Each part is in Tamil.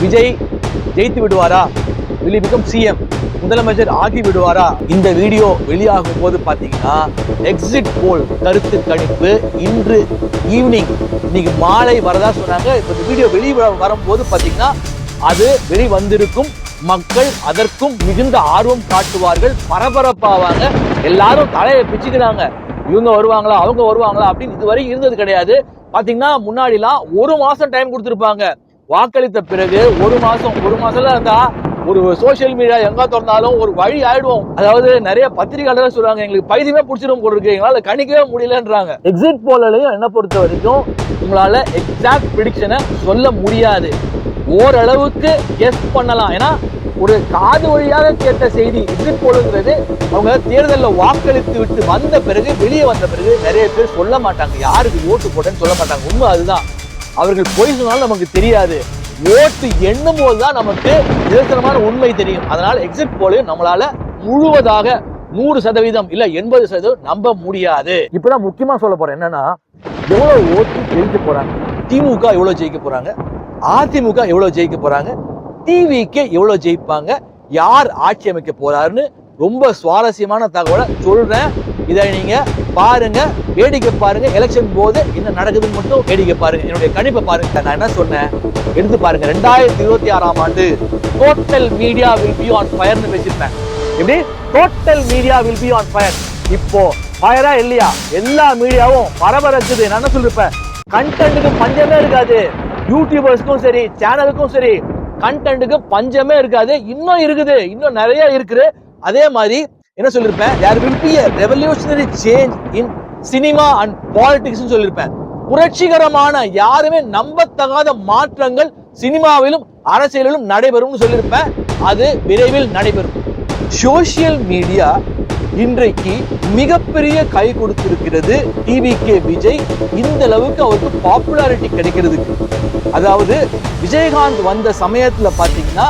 விஜய் ஜெயித்து விடுவாரா? will he become CM? முதலமைச்சர் ஆகி விடுவாரா? இந்த வீடியோ வெளியாகும் போது பாத்தீங்கன்னா எக்ஸிட் போல் கருத்து கணிப்பு இன்று ஈவினிங் இன்னைக்கு மாலை வரதா சொன்னாங்க. இந்த வீடியோ வெளியே வரும்போது பாத்தீங்கன்னா அது வெளிவந்திருக்கும். மக்கள் அதற்கும் மிகுந்த ஆர்வம் காட்டுவார்கள், பரபரப்பாவாங்க. எல்லாரும் தலையை பிச்சுக்கிறாங்க. இவங்க வருவாங்களா அவங்க வருவாங்களா அப்படின்னு இதுவரை இருந்தது கிடையாது. பாத்தீங்கன்னா முன்னாடிலாம் ஒரு மாசம் டைம் கொடுத்திருப்பாங்க. வாக்களித்த பிறகு ஒரு மாசம்ல இருந்தா ஒரு சோசியல் மீடியா எங்க திறந்தாலும் ஒரு வழி ஆயிடுவோம். அதாவது நிறைய பத்திரிகையாளர் சொல்றாங்க, எங்களுக்கு பைத்தியமே பிடிச்சிடும் போல இருக்கு, எங்களால கணிக்கவே முடியலன்றாங்க. எக்ஸிட் போலலையும் என்ன பொறுத்த வரைக்கும் உங்களால எக்ஸாக்ட் ப்ரெடிக்ஷனை சொல்ல முடியாது. ஓரளவுக்கு கெஸ் பண்ணலாம். ஏன்னா ஒரு காது வழியாக கேட்ட செய்தி எக்ஸிட் போலுங்கிறது அவங்க தேர்தலில் வாக்களித்து விட்டு வந்த பிறகு வெளியே வந்த பிறகு நிறைய பேர் சொல்ல மாட்டாங்க, யாருக்கு ஓட்டு போட்டேன்னு சொல்ல மாட்டாங்க. உண்மை அதுதான். அவர்கள் பொய் சொன்னாலும் நமக்கு தெரியாது. ஓட்டு எண்ணும் போதுதான் நமக்கு நிதர்சனமான உண்மை தெரியும். அதனால எக்ஸிட் போலையும் நம்மளால முழுவதாக 100% இல்ல 80% நம்ப முடியாது. இப்பதான் முக்கியமா சொல்ல போறேன் என்னன்னா, எவ்வளவு ஓட்டு ஜெயிக்க போறாங்க, திமுக எவ்வளவு ஜெயிக்க போறாங்க, அதிமுக எவ்வளவு ஜெயிக்க போறாங்க, டிவிக்கு எவ்வளவு ஜெயிப்பாங்க, யார் ஆட்சி அமைக்க போறாருன்னு ரொம்ப சுவாரஸ்யமான தகவலை சொல்றேன். இதை நீங்க பாருங்க, வேடிக்கை பாருங்க. எலெக்ஷன் போது என்ன நடக்குதுன்னு மட்டும் வேடிக்கை பாருங்க. என்னுடைய கணிப்பை பாருங்க. நான் என்ன சொன்னேன் எடுத்து பாருங்க. 2026ஆம் ஆண்டு total media will be on ஃபயர்னு பேசியிருப்பேன். எப்படி total media will be on fire? இப்போ ஃபயரா இல்லையா? எல்லா மீடியாவும் பரபரக்குது. நான் என்ன சொல்லிருப்பேன், கண்டென்ட்டுக்கு பஞ்சமே இருக்காது. யூடியூபர்ஸ்க்கும் சரி சேனலுக்கும் சரி கண்டென்ட்டுக்கு பஞ்சமே இருக்காது. இன்னும் இருக்குது, இன்னும் நிறைய இருக்குது. அதே மாதிரி என்ன சொல்லிருப்பேன், there will be a revolutionary change in cinema and politics னு சொல்லிருப்பேன். புரட்சிகரமான யாருமே நம்பத்தகாத மாற்றங்கள் சினிமாவிலும் அரசியலிலும் நடைபெறும்னு சொல்லிருப்பேன். அது விரைவில் நடைபெறும். சோசியல் மீடியா இன்றைக்கு மிகப்பெரிய கை கொடுத்திருக்கிறது டிவிகே விஜய். இந்த அளவுக்கு அவருக்கு பாப்புலாரிட்டி கிடைக்கிறதுக்கு. அதாவது விஜயகாந்த் வந்த சமயத்துல பாத்தீங்கன்னா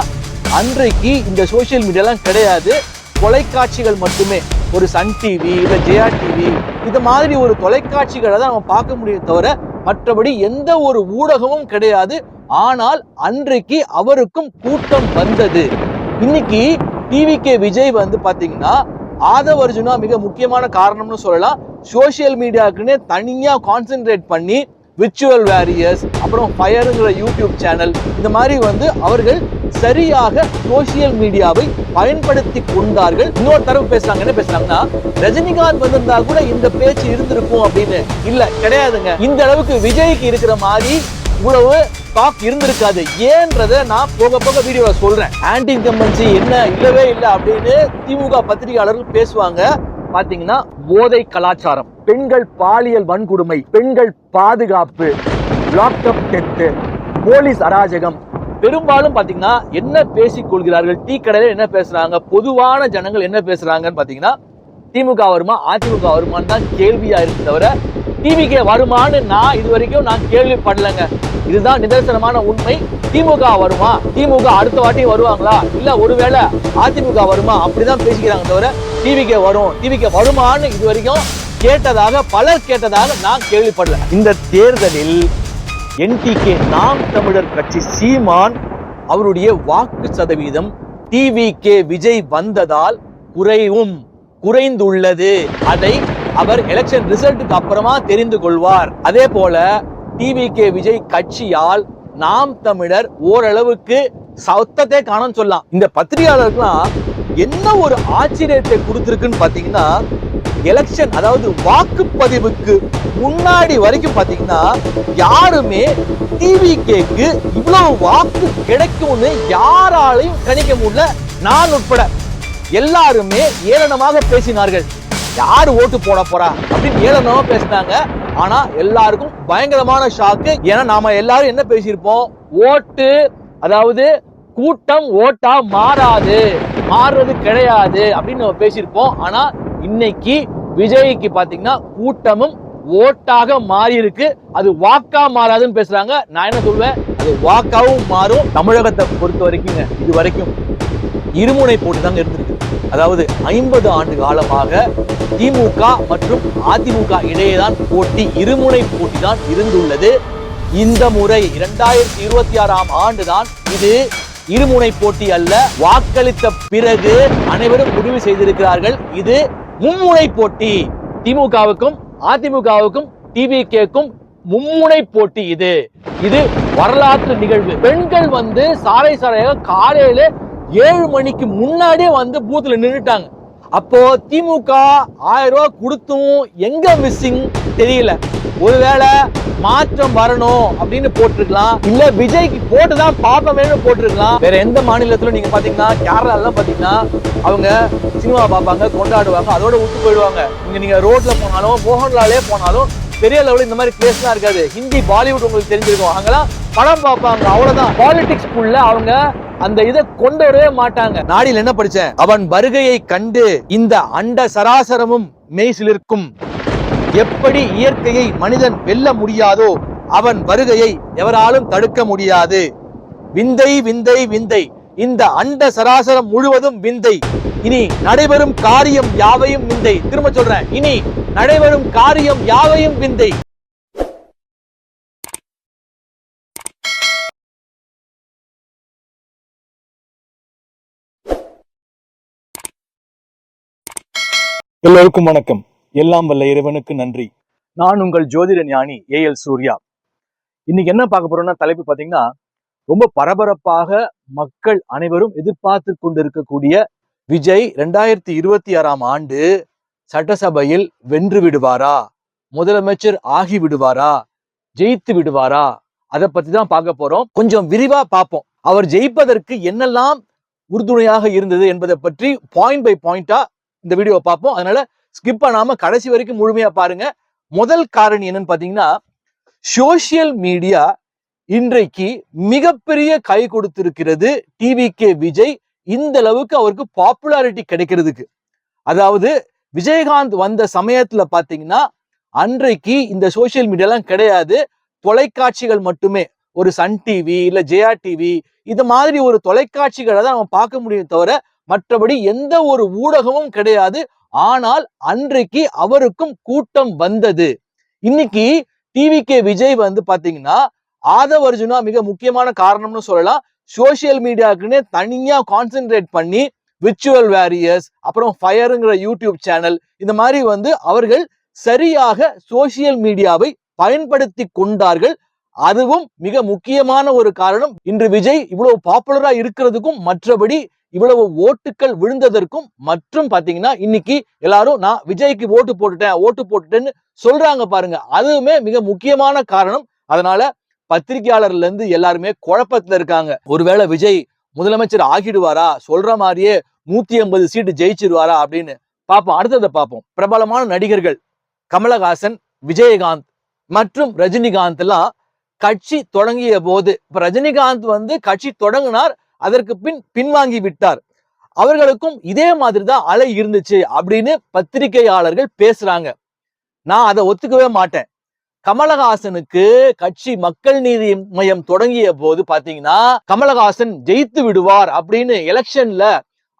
அன்றைக்கு இந்த சோசியல் மீடியாலாம் கிடையாது. தொலைக்காட்சிகள் மட்டுமே, ஒரு சன் டிவி இல்ல ஜெயா டிவி இது மாதிரி ஒரு தொலைக்காட்சிகளை தான் நம்ம பார்க்க முடியும் தவிர மற்றபடி எந்த ஒரு ஊடகமும் கிடையாது. ஆனால் அன்றைக்கு அவருக்கும் கூட்டம் வந்தது. இன்னைக்கு டிவிகே விஜய் வந்து பாத்தீங்கன்னா ஆதவ அர்ஜுனா மிக முக்கியமான காரணம்னு சொல்லலாம். சோசியல் மீடியாவுக்குன்னே தனியா கான்சென்ட்ரேட் பண்ணி விர்ச்சுவல் வேரியர்ஸ் அப்புறம் ஃபயருங்கிற யூடியூப் சேனல் இந்த மாதிரி வந்து அவர்கள் சரியாக சோசியல் மீடியாவை பயன்படுத்தி கொண்டார்கள். இன்னொரு தரப்பு பேசுறாங்க, என்ன பேசுறாங்கன்னா, ரஜினிகாந்த் வந்திருந்தா கூட இந்த பேச்சு இருந்திருக்கும் அப்படின்னு. இல்ல, கிடையாதுங்க. இந்த அளவுக்கு விஜய்க்கு இருக்கிற மாதிரி இவ்வளவு டாக் இருந்திருக்காது. ஏன்றத நான் போக போக வீடியோல சொல்றேன். ஆன்டி இன்கம்பன்சி என்ன இல்லவே இல்லை அப்படின்னு திமுக பத்திரிகையாளர்கள் பேசுவாங்க. பாத்தீங்கன்னா போதை கலாச்சாரம், பெண்கள் பாலியல் வன்கொடுமை, பெண்கள் பாதுகாப்பு, லாக்அப் டெத், போலீஸ் அராஜகம், பெரும்பாலும் பாத்தீங்கன்னா என்ன பேசிக் கொள்கிறார்கள், டீ கடையில என்ன பேசுறாங்க, பொதுவான ஜனங்கள் என்ன பேசுறாங்கன்னு பாத்தீங்கன்னா திமுக வருமா அதிமுக வருமானு தான் கேள்வியா இருக்கு தவிர டிவிகே வருமானு நான் இது வரைக்கும் நான் கேள்விப்படலைங்க. இதுதான் நிதர்சனமான உண்மை. திமுக வருமா, திமுக அடுத்த வாட்டி வருவாங்களா, இல்ல ஒருவேளை அதிமுக வருமா அப்படிதான் பேசிக்கிறாங்க தவிர டிவிகே வரும், டிவிகே வருமானு இது வரைக்கும் கேட்டதாக பலர் கேட்டதாக நான் கேள்விப்படல. இந்த தேர்தலில் என்டிகே நாம் தமிழர் கட்சி சீமான் அவருடைய வாக்கு சதவீதம் டிவிகே விஜய் வந்ததால் குறைந்துள்ளது. அதை அவர் எலெக்ஷன் ரிசல்ட்டுக்கு அப்புறமா தெரிந்து கொள்வார். அதே போல டிவிகே விஜய் கட்சியால் நாம் தமிழர் ஓரளவுக்கு சத்தத்தை காணன்னு சொல்லலாம். இந்த பத்திரிகையாளர்கள்லாம் என்ன ஒரு ஆச்சரியத்தை கொடுத்திருக்குன்னு பாத்தீங்கன்னா, எலெக்ஷன் அதாவது வாக்குப்பதிவுக்கு முன்னாடி வரைக்கும் பாத்தீங்கன்னா யாருமே டிவிகேக்கு இவ்வளவு வாக்கு கிடைக்கும்னு யாராலையும் கணிக்க முடியல, நான் உட்பட. எல்லாருமே ஏளனமாக பேசினார்கள். யாரு ஓட்டு போட போறா அப்படின்னு ஏளனமா பேசினாங்க. ஆனா எல்லாருக்கும் பயங்கரமான ஷாக்கு. ஏன்னா நாம எல்லாரும் என்ன பேசியிருப்போம், ஓட்டு அதாவது கூட்டம் ஓட்டா மாறுறது கிடையாது அப்படின்னு நம்ம பேசியிருப்போம். ஆனா இன்னைக்கு விஜய்க்கு பாத்தீங்கன்னா கூட்டமும் ஓட்டாக மாறி இருக்கு. அது வாக்கா மாறாதுன்னு பேசுறாங்க. நான் என்ன சொல்வேன், அது வாக்காவும் மாறும். தமிழகத்தை பொறுத்த வரைக்கும் இது வரைக்கும் இருமுனை போட்டி தாங்க இருந்திருக்கு. அதாவது 50 ஆண்டு காலமாக திமுக மற்றும் அதிமுக இடையேதான் போட்டி, இருமுனை போட்டி தான் இருந்துள்ளது. இந்த முறை 2026ஆம் ஆண்டுதான் இது இருமுனை போட்டி அல்ல. வாக்களித்த பிறகு அனைவரும் முடிவு செய்திருக்கிறார்கள் இது மும்முனை போட்டி. திமுகவுக்கும் அதிமுகவுக்கும் டிவிகேக்கும் மும்முனை போட்டி. இது வரலாற்று நிகழ்வு. பெண்கள் சாலை சாலையாக காலையில 7 மணிக்கு முன்னாடியே பூத்துல நின்றுட்டாங்க. அப்போ திமுக 1000 ரூபாய் கொடுத்தும் எங்க மிஸ்ஸிங் தெரியல. ஒருவேளை மாற்றம் வரணும் அப்படின்னு போட்டிருக்கலாம், இல்ல விஜய்க்கு போட்டுதான் பாப்பவேன்னு போட்டிருக்கலாம். வேற எந்த மாநிலத்திலும் நீங்க பாத்தீங்கன்னா, கேரளா பாத்தீங்கன்னா அவங்க சினிமா பார்ப்பாங்க, கொண்டாடுவாங்க, அதோட விட்டு போயிடுவாங்க. நீங்க ரோட்ல போனாலும் மோகன்லாலே போனாலும் பெரிய லெவலில் இந்த மாதிரி பிளேஸ்லாம் இருக்காது. ஹிந்தி பாலிவுட் உங்களுக்கு தெரிஞ்சிருக்கும், அங்கெல்லாம் படம் பார்ப்பாங்க, அவ்வளவுதான். பாலிடிக்ஸ்க்குள்ள அவங்க அந்த இதை கொண்டு வரவே மாட்டாங்க. நாடியில் என்ன படிச்சேன், அவன் வருகையை கண்டு இந்த அண்ட சராசரமும் மெய்சிலிருக்கும். எப்படி இயற்கையை மனிதன் வெல்ல முடியாதோ அவன் வருகையை எவராலும் தடுக்க முடியாது. விந்தை விந்தை விந்தை, இந்த அண்ட சராசரம் முழுவதும் விந்தை. இனி நடைபெறும் காரியம் யாவையும் விந்தை. திரும்ப சொல்றேன், இனி நடைபெறும் காரியம் யாவையும் விந்தை. எல்லோருக்கும் வணக்கம். எல்லாம் வல்ல இறைவனுக்கு நன்றி. நான் உங்கள் ஜோதிட ஞானி ஏஎல் சூர்யா. இன்னைக்கு என்ன பார்க்க போறோம்னா, தலைப்பு பாத்தீங்கன்னா, ரொம்ப பரபரப்பாக மக்கள் அனைவரும் எதிர்பார்த்து கொண்டிருக்கக்கூடிய விஜய் 2026ஆம் ஆண்டு சட்டசபையில் வென்று விடுவாரா, முதலமைச்சர் ஆகி விடுவாரா, ஜெயித்து விடுவாரா, அதை பத்தி தான் பார்க்க போறோம். கொஞ்சம் விரிவா பார்ப்போம். அவர் ஜெயிப்பதற்கு என்னெல்லாம் உறுதுணையாக இருந்தது என்பதை பற்றி பாயிண்ட் பை பாயிண்டா இந்த வீடியோவை பார்ப்போம். அதனால ஸ்கிப் பண்ணாம கடைசி வரைக்கும் முழுமையா பாருங்க. முதல் காரணி என்னன்னு பாத்தீங்கன்னா, சோசியல் மீடியா இன்றைக்கு மிகப்பெரிய கை கொடுத்திருக்கிறது டிவிகே விஜய். இந்த அளவுக்கு அவருக்கு பாப்புலாரிட்டி கிடைக்கிறதுக்கு. அதாவது விஜயகாந்த் வந்த சமயத்துல பாத்தீங்கன்னா, அன்றைக்கு இந்த சோசியல் மீடியாலாம் கிடையாது. தொலைக்காட்சிகள் மட்டுமே, ஒரு சன் டிவி இல்ல ஜெயா டிவி இது மாதிரி ஒரு தொலைக்காட்சிகளை தான் நம்ம பார்க்க முடியும் தவிர மற்றபடி எந்த ஒரு ஊடகமும் கிடையாது. ஆனால் அன்றைக்கு அவருக்கும் கூட்டம் வந்தது. இன்னைக்கு டிவிகே விஜய் பாத்தீங்கன்னா, ஆதவ அர்ஜுனா மிக முக்கியமான காரணம்னு சொல்லலாம். சோசியல் மீடியாக்குன்னு தனியா கான்சென்ட்ரேட் பண்ணி விர்ச்சுவல் வாரியர்ஸ், அப்புறம் ஃபயருங்கிற யூடியூப் சேனல், இந்த மாதிரி அவர்கள் சரியாக சோசியல் மீடியாவை பயன்படுத்தி கொண்டார்கள். அதுவும் மிக முக்கியமான ஒரு காரணம். இன்று விஜய் இவ்வளவு பாப்புலரா இருக்கிறதுக்கும், மற்றபடி இவ்வளவு ஓட்டுக்கள் விழுந்ததற்கும், மற்றும் பாத்தீங்கன்னா இன்னைக்கு எல்லாரும் நான் விஜய்க்கு ஓட்டு போட்டுட்டேன்னு சொல்றாங்க பாருங்க, அதுவுமே மிக முக்கியமான காரணம். அதனால பத்திரிகையாளர்ல இருந்து எல்லாருமே குழப்பத்துல இருக்காங்க. ஒருவேளை விஜய் முதலமைச்சர் ஆகிடுவாரா, சொல்ற மாதிரியே 150 சீட்டு ஜெயிச்சிருவாரா அப்படின்னு பார்ப்போம். அடுத்ததை பார்ப்போம். பிரபலமான நடிகர்கள் கமலஹாசன், விஜயகாந்த் மற்றும் ரஜினிகாந்த் எல்லாம் கட்சி தொடங்கிய போது, இப்ப ரஜினிகாந்த் கட்சி தொடங்கினார், அதற்கு பின்வாங்கி விட்டார். அவர்களுக்கும் இதே மாதிரிதான் அலை இருந்துச்சு அப்படின்னு பத்திரிகையாளர்கள் பேசுறாங்க. நான் அதை ஒத்துக்கவே மாட்டேன். கமலஹாசனுக்கு கட்சி மக்கள் நீதி மையம் தொடங்கிய போது பாத்தீங்கன்னா, கமலஹாசன் ஜெயித்து விடுவார் அப்படின்னு எலெக்ஷன்ல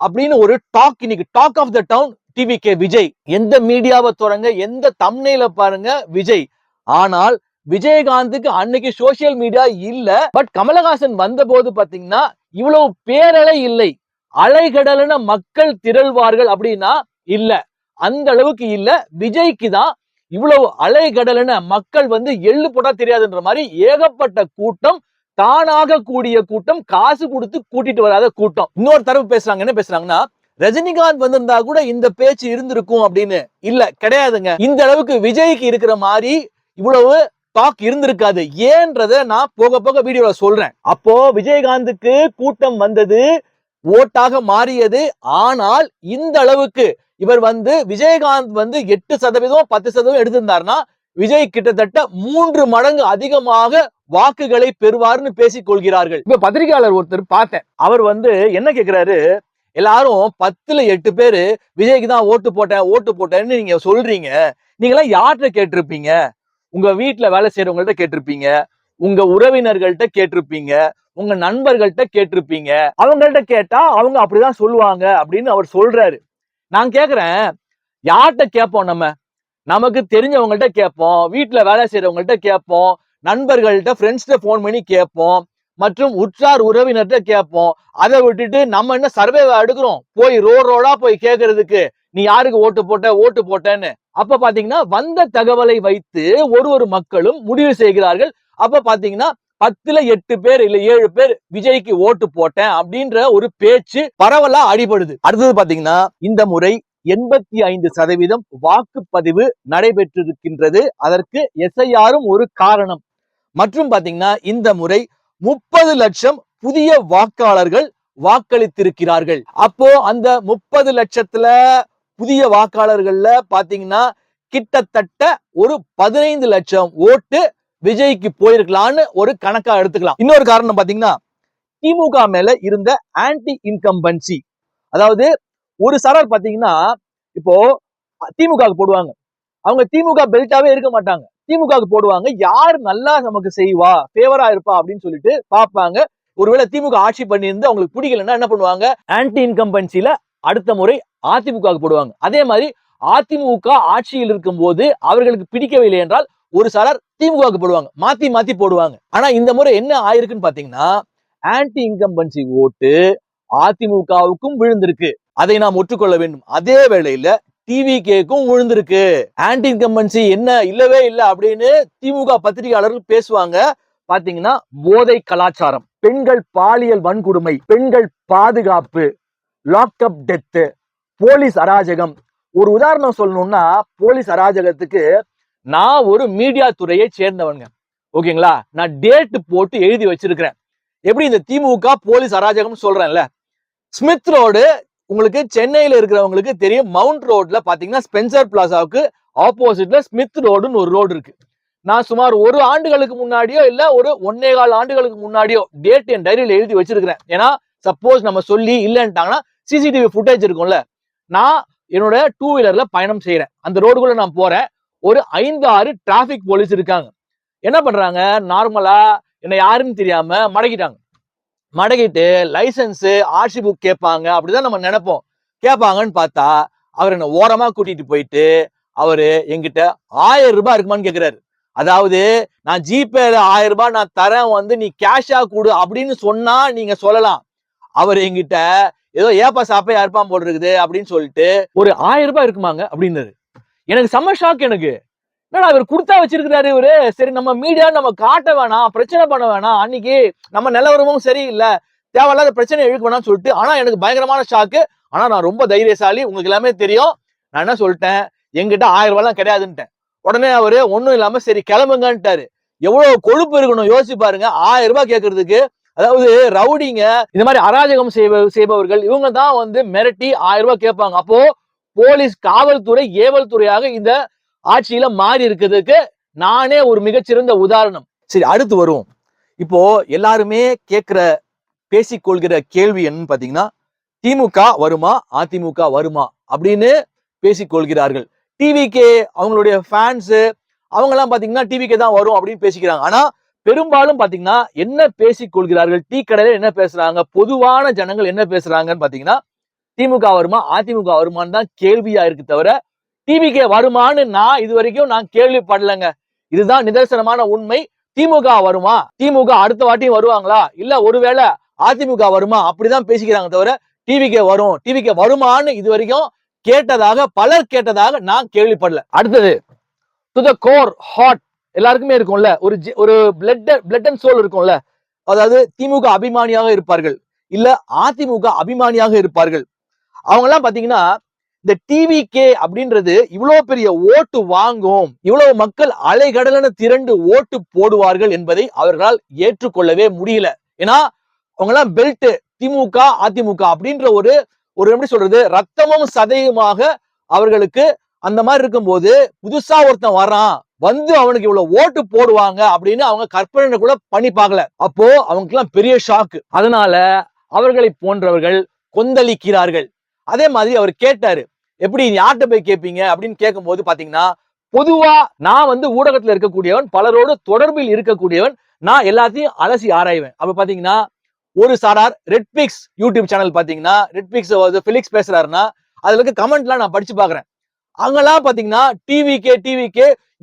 அப்படின்னு ஒரு டாக், இன்னைக்கு talk of the town TVK Vijay. எந்த மீடியாவை தொடங்க, எந்த தம்ப்நெயில பாருங்க விஜய். ஆனால் விஜயகாந்துக்கு அன்னைக்கு சோசியல் மீடியா இல்ல. பட் கமலஹாசன் வந்த போது பாத்தீங்கன்னா இவ்வளவு பேரலை இல்லை. அலைகடலன மக்கள் திரள்வார்கள் அப்படின்னா இல்ல, அந்த அளவுக்கு இல்ல. விஜய்க்கு தான் இவ்வளவு அலைகடலன மக்கள் எள்ளு போட்டா தெரியாதுன்ற மாதிரி ஏகப்பட்ட கூட்டம், தானாக கூடிய கூட்டம், காசு கொடுத்து கூட்டிட்டு வராத கூட்டம். இன்னொரு தரப்பு பேசுறாங்க. என்ன பேசுறாங்கன்னா, ரஜினிகாந்த் வந்திருந்தா கூட இந்த பேச்சு இருந்திருக்கும் அப்படின்னு. இல்ல, கிடையாதுங்க. இந்த அளவுக்கு விஜய்க்கு இருக்கிற மாதிரி இவ்வளவு டாக் இருந்திருக்காது. ஏன்றத நான் போக போக வீடியோல சொல்றேன். அப்போ விஜயகாந்துக்கு கூட்டம் வந்தது, ஓட்டாக மாறியது. ஆனால் இந்த அளவுக்கு இவர் விஜயகாந்த் 8% 10% எடுத்திருந்தாருன்னா, விஜய் கிட்டத்தட்ட 3 மடங்கு அதிகமாக வாக்குகளை பெறுவார்னு பேசிக் கொள்கிறார்கள். இப்ப பத்திரிகையாளர் ஒருத்தர் பார்த்தேன். அவர் என்ன கேட்கிறாரு, எல்லாரும் 10ல 8 பேரு விஜய்க்கு தான் ஓட்டு போட்டேன்னு நீங்க சொல்றீங்க. நீங்க எல்லாம் யார்கிட்ட கேட்டிருப்பீங்க? உங்க வீட்டுல வேலை செய்யறவங்கள்ட்ட கேட்டிருப்பீங்க, உங்க உறவினர்கள்ட்ட கேட்டிருப்பீங்க, உங்க நண்பர்கள்ட்ட கேட்டிருப்பீங்க. அவங்கள்ட்ட கேட்டா அவங்க அப்படிதான் சொல்லுவாங்க அப்படின்னு அவர் சொல்றாரு. நான் கேக்குறேன், யார்கிட்ட கேட்போம்? நமக்கு தெரிஞ்சவங்கள்ட்ட கேட்போம், வீட்டுல வேலை செய்யறவங்கள்ட்ட கேட்போம், நண்பர்கள்ட்ட ஃப்ரெண்ட்ஸ்ட போன் பண்ணி கேட்போம், மற்றும் உற்றார் உறவினர்கிட்ட கேட்போம். அதை விட்டுட்டு நம்ம என்ன சர்வேவா எடுக்கிறோம், போய் ரோடா போய் கேட்கறதுக்கு நீ யாருக்கு ஓட்டு போட்டேன்னு. அப்ப பாத்தீங்கன்னா வந்த தகவலை வைத்து ஒரு மக்களும் முடிவு செய்கிறார்கள். அப்ப பாத்தீங்கன்னா 10ல 8 பேர் இல்ல 7 பேர் விஜய்க்கு ஓட்டு போட்டேன் அப்படின்ற ஒரு பேச்சு பரவலா அடிபடுது. அடுத்தது பாத்தீங்கன்னா இந்த முறை 85% வாக்குப்பதிவு நடைபெற்றிருக்கின்றது. அதற்கு எஸ்ஐஆரும் ஒரு காரணம். மற்றும் பாத்தீங்கன்னா இந்த முறை 30 லட்சம் புதிய வாக்காளர்கள் வாக்களித்திருக்கிறார்கள். அப்போ அந்த 30 லட்சத்துல புதிய வாக்காளர்கள்ல பாத்தீங்கன்னா கிட்டத்தட்ட ஒரு 15 லட்சம் ஓட்டு விஜய்க்கு போயிருக்கலாம்னு ஒரு கணக்கா எடுத்துக்கலாம். இன்னொரு காரணம் பாத்தீங்கன்னா திமுக மேல இருந்த ஆன்டி இன்கம்பன்சி, அதாவது ஒரு சாரார் பாத்தீங்கன்னா இப்போ திமுக போடுவாங்க, அவங்க திமுக பெல்ட்டாவே இருக்க மாட்டாங்க, திமுக போடுவாங்க, யார் நல்லா நமக்கு செய்வா ஃபேவரா இருப்பா அப்படின்னு சொல்லிட்டு பாப்பாங்க. ஒருவேளை திமுக ஆட்சி பண்ணி இருந்து அவங்களுக்கு பிடிக்கலன்னா என்ன பண்ணுவாங்க, ஆன்டி இன்கம்பன்சில அடுத்த முறை அதிமுக போடுவாங்க. அதே மாதிரி அதிமுக ஆட்சியில் இருக்கும் போது அவர்களுக்கு பிடிக்கவில்லை என்றால் ஒரு சாரார் திமுக போடுவாங்க, மாத்தி மாத்தி போடுவாங்க. ஆனா இந்த முறை என்ன ஆயிருக்குன்னு பாத்தீங்கன்னா ஆன்டி இன்கம்பன்சி ஓட்டு அதிமுகவுக்கும் விழுந்திருக்கு, அதை நாம் ஒற்றுக்கொள்ள வேண்டும். அதே வேளையில டிவிகேக்கும் விழுந்திருக்கு. ஆன்டி இன்கம்பன்சி என்ன இல்லவே இல்லை அப்படின்னு திமுக பத்திரிகையாளர்கள் பேசுவாங்க. பாத்தீங்கன்னா போதை கலாச்சாரம், பெண்கள் பாலியல் வன்கொடுமை, பெண்கள் பாதுகாப்பு, லாக்அப் டெத், போலீஸ் அராஜகம். ஒரு உதாரணம் சொல்லணும்னா போலீஸ் அராஜகத்துக்கு நான் ஒரு மீடியா துறையை சேர்ந்தவங்க, ஓகேங்களா, நான் டேட் போட்டு எழுதி வச்சிருக்கிறேன். எப்படி இந்த திமுக போலீஸ் அராஜகம் சொல்றேன்ல, ஸ்மித் ரோடு உங்களுக்கு சென்னையில இருக்கிறவங்களுக்கு தெரியும், மவுண்ட் ரோட்ல பாத்தீங்கன்னா ஸ்பென்சர் பிளாசாவுக்கு ஆப்போசிட்ல ஸ்மித் ரோடுன்னு ஒரு ரோடு இருக்கு. நான் சுமார் 1 ஆண்டுகளுக்கு முன்னாடியோ இல்ல ஒரு 1.25 ஆண்டுகளுக்கு முன்னாடியோ டேட் என் டைரியில எழுதி வச்சிருக்கிறேன். ஏன்னா சப்போஸ் நம்ம சொல்லி இல்லைன்ட்டாங்கன்னா சிசிடிவி ஃபுட்டேஜ் இருக்கும்ல. நான் என்னோட 2 வீலர்ல பயணம் செய்யறேன், அந்த ரோடுக்குள்ள நான் போறேன், ஒரு 5-6 டிராபிக் போலீஸ் இருக்காங்க. என்ன பண்றாங்க, நார்மலா என்ன யாருன்னு தெரியாம மடக்கிட்டாங்க. மடக்கிட்டு லைசன்ஸ் ஆர்சி புக் கேட்பாங்க, அப்படிதான் நம்ம நினைப்போம். கேட்பாங்கன்னு பார்த்தா அவர் என்ன ஓரமா கூட்டிட்டு போயிட்டு அவரு என்கிட்ட 1000 ரூபாய் இருக்குமான்னு கேட்கிறாரு. அதாவது நான் ஜிபேல 1000 ரூபாய் நான் தரேன், வந்து நீ கேஷா கொடு அப்படின்னு சொன்னா நீங்க சொல்லலாம். அவர் என்கிட்ட ஏதோ ஏப்பா சாப்பையா இருப்பான் போல் இருக்குது அப்படின்னு சொல்லிட்டு ஒரு 1000 ரூபாய் இருக்குமாங்க அப்படின்னாரு. எனக்கு செம்ம ஷாக். எனக்கு என்னடா இவர் கொடுத்தா வச்சிருக்கிறாரு இவரு, சரி நம்ம மீடியா நம்ம காட்ட வேணாம், பிரச்சனை பண்ண வேணாம், அன்னைக்கு நம்ம நிலவரமும் சரியில்லை, தேவையில்லாத பிரச்சனை இழுக்க வேணாம்னு சொல்லிட்டு. ஆனா எனக்கு பயங்கரமான ஷாக்கு. ஆனா நான் ரொம்ப தைரியசாலி, உங்களுக்கு எல்லாமே தெரியும். நான் என்ன சொல்லிட்டேன், என்கிட்ட 1000 ரூபாய்லாம் கிடையாதுன்ட்டேன். உடனே அவரு ஒண்ணும் இல்லாம சரி கிளம்புங்கன்ட்டாரு. எவ்வளவு கொழுப்பு இருக்கணும் யோசிச்சு பாருங்க, 1000 ரூபாய் கேட்கறதுக்கு. அதாவது ரவுடிங்க, இந்த மாதிரி அராஜகம் செய்பவர்கள் இவங்க தான் வந்து மிரட்டி 1000 ரூபாய் கேட்பாங்க. அப்போ போலீஸ், காவல்துறை, ஏவல் துறையாக இந்த ஆட்சியில மாறி இருக்கிறதுக்கு நானே ஒரு மிகச்சிறந்த உதாரணம். சரி, அடுத்து வருவோம். இப்போ எல்லாருமே கேட்கிற பேசிக்கொள்கிற கேள்வி என்னன்னு பாத்தீங்கன்னா, திமுக வருமா அதிமுக வருமா அப்படின்னு பேசிக்கொள்கிறார்கள். டிவிகே அவங்களுடைய ஃபேன்ஸ் அவங்க எல்லாம் பாத்தீங்கன்னா டிவிகே தான் வரும் அப்படின்னு பேசிக்கிறாங்க. ஆனா பெரும்பாலும் பாத்தீங்கன்னா என்ன பேசிக்கொள்கிறார்கள், டீ கடையில என்ன பேசுறாங்க, பொதுவான ஜனங்கள் என்ன பேசுறாங்கன்னு பாத்தீங்கன்னா திமுக வருமா அதிமுக வருமானு தான் கேள்வியா இருக்கு தவிர டிவிகே வருமானு நான் இது வரைக்கும் நான் கேள்விப்படலைங்க. இதுதான் நிதர்சனமான உண்மை. திமுக வருமா, திமுக அடுத்த வாட்டியும் வருவாங்களா, இல்ல ஒருவேளை அதிமுக வருமா அப்படிதான் பேசிக்கிறாங்க தவிர டிவிகே வரும், டிவிகே வருமானு இது வரைக்கும் கேட்டதாக பலர் கேட்டதாக நான் கேள்விப்படல. அடுத்தது டு த கோர் ஹார்ட், எல்லாருக்குமே இருக்கும்ல ஒரு பிளட் அண்ட் சோல் இருக்கும்ல. அதாவது திமுக அபிமானியாக இருப்பார்கள், இல்ல அதிமுக அபிமானியாக இருப்பார்கள். அவங்க எல்லாம் பாத்தீங்கன்னா இந்த டிவிகே அப்படின்றது இவ்வளவு பெரிய ஓட்டு வாங்கும், இவ்வளவு மக்கள் அலைகடலென திரண்டு ஓட்டு போடுவார்கள் என்பதை அவர்களால் ஏற்றுக்கொள்ளவே முடியல. ஏன்னா அவங்க எல்லாம் பெல்ட் திமுக அதிமுக அப்படின்ற ஒரு எப்படி சொல்றது, ரத்தமும் சதையுமாக அவர்களுக்கு அந்த மாதிரி இருக்கும்போது புதுசா ஒருத்தன் வர்றான் வந்து அவனுக்கு இவ்வளவு ஓட்டு போடுவாங்க அப்படின்னு அவங்க கற்பனை கூட பண்ணி பார்க்கல. அப்போ அவங்களுக்கு எல்லாம் பெரிய ஷாக்கு. அதனால அவர்களை போன்றவர்கள் கொந்தளிக்கிறார்கள். அதே மாதிரி அவர் கேட்டாரு, எப்படி யார்கிட்ட போய் கேட்பீங்க அப்படின்னு கேட்கும் போது பாத்தீங்கன்னா, பொதுவா நான் வந்து ஊடகத்துல இருக்கக்கூடியவன், பலரோடு தொடர்பில் இருக்கக்கூடியவன், நான் எல்லாத்தையும் அலசி ஆராய்வேன். அப்ப பாத்தீங்கன்னா ஒரு சாரார் ரெட்பிக்ஸ் யூடியூப் சேனல் பாத்தீங்கன்னா, ரெட்பிக்ஸ் பிலிக்ஸ் பேசுறாருன்னா அதுல இருக்க கமெண்ட்லாம் நான் படிச்சு பாக்குறேன். அங்கெல்லாம் பாத்தீங்கன்னா டிவிகே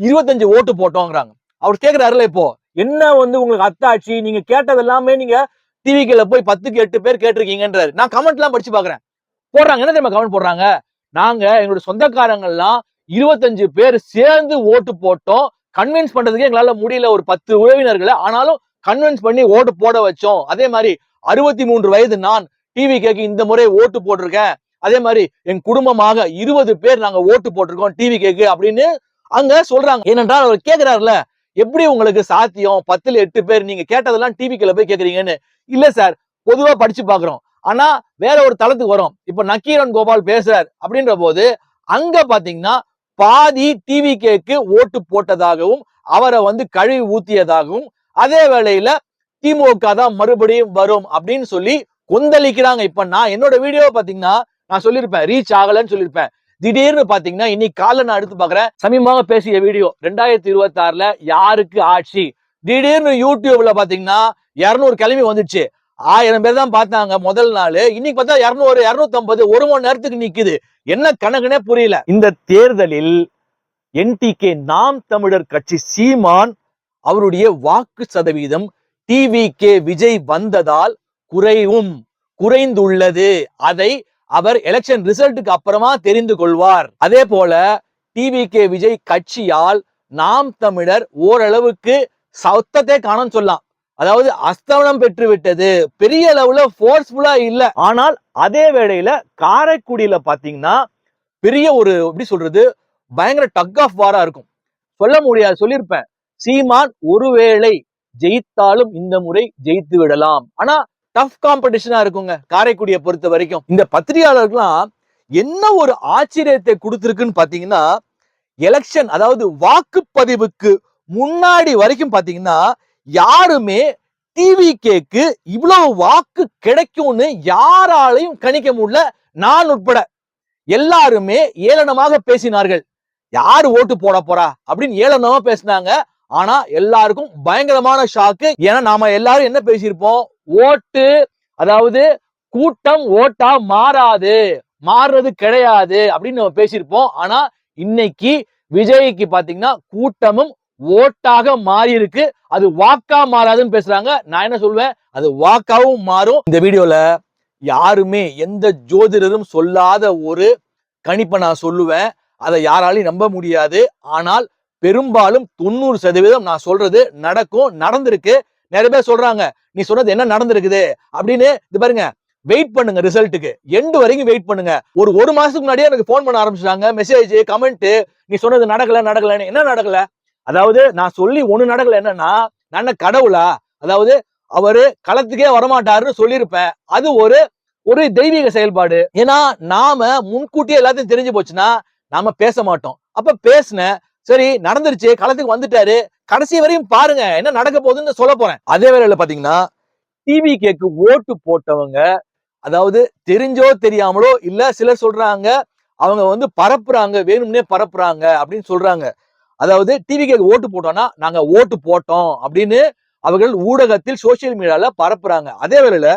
25 ஓட்டு போட்டோங்கிறாங்க. அவர் கேட்கிறாருல, இப்போ என்ன வந்து உங்களுக்கு அத்தாட்சி, நீங்க கேட்டது எல்லாமே நீங்க டிவிக்கில போய் 10க்கு 8 பேர் கேட்டிருக்கீங்கன்றாரு. நான் கமெண்ட் எல்லாம் படிச்சு பாக்குறேன். போடுறாங்க, என்ன தெரியுமா கமெண்ட் போடுறாங்க? நாங்க எங்களுடைய சொந்தக்காரங்க எல்லாம் 25 பேர் சேர்ந்து ஓட்டு போட்டோம். கன்வின்ஸ் பண்றதுக்கே எங்களால முடியல ஒரு 10 உறவினர்களை. ஆனாலும் கன்வின்ஸ் பண்ணி ஓட்டு போட வச்சோம். அதே மாதிரி 63 வயது நான் டிவிகேக்கு இந்த முறை ஓட்டு போட்டிருக்கேன். அதே மாதிரி என் குடும்பமாக 20 பேர் நாங்க ஓட்டு போட்டிருக்கோம் டிவிகேக்கு அப்படின்னு அங்க சொல்றாங்க. ஏனென்றால் அவர் கேட்கிறாருல, எப்படி உங்களுக்கு சாத்தியம் 10ல 8 பேர் நீங்க கேட்டதெல்லாம் டிவிக்குள்ள போய் கேக்குறீங்கன்னு? இல்ல சார், பொதுவா படிச்சு பாக்குறோம். ஆனா வேற ஒரு தளத்துக்கு வரும். இப்ப நக்கீரன் கோபால் பேசுறார் அப்படின்ற போது அங்க பாத்தீங்கன்னா பாதி டிவிகேக்கு ஓட்டு போட்டதாகவும் அவரை வந்து கழுவி ஊத்தியதாகவும் அதே வேளையில திமுக தான் மறுபடியும் வரும் அப்படின்னு சொல்லி கொந்தளிக்கிறாங்க. இப்ப நான் என்னோட வீடியோ பாத்தீங்கன்னா நான் சொல்லியிருப்பேன் ரீச் ஆகலன்னு சொல்லியிருப்பேன். திடீர்னு பாத்தீங்கன்னா இன்னைக்கு காலைல நான் எடுத்து பாக்குறேன், சமீபமாக பேசிய வீடியோ 2026ல யாருக்கு ஆட்சி, திடீர்னு யூடியூப்ல பாத்தீங்கன்னா 200 கிளம்பி வந்துச்சு. 1000 பேர் தான் பார்த்தாங்க முதல் நாள். இன்னைக்கு பார்த்தா 200 250 ஒரு மணி நேரத்துக்கு நிக்குது. என்ன கணக்குனே புரியல. இந்த தேர்தலில் என்டிகே நாம் தமிழர் கட்சி சீமான் அவருடைய வாக்கு சதவீதம் டிவிகே விஜய் வந்ததால் குறைந்துள்ளது. அதை அவர் எலெக்ஷன் ரிசல்ட்டுக்கு அப்புறமா தெரிந்து கொள்வார். அதே போல டிவிகே விஜய் கட்சியால் நாம் தமிழர் ஓரளவுக்கு சத்தத்தை காணோம்னு சொல்லலாம். அதாவது அஸ்தமனம் பெற்று விட்டது. பெரிய அளவுல போர்ஸ்ஃபுல்லா இல்ல. ஆனால் அதே வேளையில காரைக்குடியில பாத்தீங்கன்னா பெரிய ஒரு எப்படி சொல்றது பயங்கர டக் ஆஃப் வாரா இருக்கும். சொல்ல முடியாது, சொல்லியிருப்பேன். சீமான் ஒருவேளை ஜெயித்தாலும் இந்த முறை ஜெயித்து விடலாம். ஆனா டஃப் காம்படிஷனா இருக்குங்க காரைக்குடியை பொறுத்த வரைக்கும். இந்த பத்திரிகையாளர்கள்லாம் என்ன ஒரு ஆச்சரியத்தை கொடுத்திருக்குன்னு பாத்தீங்கன்னா, எலெக்ஷன் அதாவது வாக்குப்பதிவுக்கு முன்னாடி வரைக்கும் பாத்தீங்கன்னா யாருமே டிவிகேக்கு இவ்வளவு வாக்கு கிடைக்கும்னு யாராலையும் கணிக்க முடியல, நான் உட்பட. எல்லாருமே ஏளனமாக பேசினார்கள். யாரு ஓட்டு போட போறா அப்படின்னு ஏளனமா பேசினாங்க. ஆனா எல்லாருக்கும் பயங்கரமான ஷாக்கு. ஏன்னா நாம எல்லாரும் என்ன பேசியிருப்போம், ஓட்டு அதாவது கூட்டம் ஓட்டா மாறுறது கிடையாது அப்படின்னு நம்ம பேசியிருப்போம். ஆனா இன்னைக்கு விஜய்க்கு பாத்தீங்கன்னா கூட்டமும் ஓட்டாக மாறி இருக்கு. அது வாக்கா மாறாதுன்னு பேசுறாங்க. நான் என்ன சொல்வேன், அது வாக்காவும் மாறும். இந்த வீடியோல யாருமே எந்த ஜோதிடரும் சொல்லாத ஒரு கணிப்பை நான் சொல்லுவேன். அதை யாராலையும் நம்ப முடியாது. ஆனால் பெரும்பாலும் 90% நான் சொல்றது நடக்கும், நடந்திருக்கு. நிறைய பேர் சொல்றாங்க நீ சொன்னது என்ன நடந்திருக்குது அப்படின்னு. இது பாருங்க, வெயிட் பண்ணுங்க ரிசல்ட்டுக்கு, எண்டு வரைக்கும் வெயிட் பண்ணுங்க. ஒரு மாசத்துக்கு முன்னாடியே எனக்கு போன் பண்ண ஆரம்பிச்சிட்டாங்க, மெசேஜ் கமெண்ட், நீ சொன்னது நடக்கலன்னு. என்ன நடக்கல? அதாவது நான் சொல்லி ஒண்ணு நடக்கல. என்னன்னா நான் கடவுளா? அதாவது அவரு களத்துக்கே வரமாட்டாருன்னு சொல்லியிருப்பேன். அது ஒரு தெய்வீக செயல்பாடு. ஏன்னா நாம முன்கூட்டியே எல்லாத்தையும் தெரிஞ்சு போச்சுன்னா நாம பேச மாட்டோம். அப்ப பேசுன சரி நடந்துருச்சு, களத்துக்கு வந்துட்டாரு, கடைசி வரையும் பாருங்க என்ன நடக்க போகுதுன்னு சொல்ல போறேன். அதே வேளையில பாத்தீங்கன்னா டிவிகேக்கு ஓட்டு போட்டவங்க, அதாவது தெரிஞ்சோ தெரியாமலோ இல்ல சிலர் சொல்றாங்க அவங்க வந்து பரப்புறாங்க, வேணும்னே பரப்புறாங்க அப்படின்னு சொல்றாங்க. அதாவது டிவிகேக்கு ஓட்டு போட்டோம்னா நாங்க ஓட்டு போட்டோம் அப்படின்னு அவர்கள் ஊடகத்தில் சோசியல் மீடியால பரப்புறாங்க. அதே வேளையில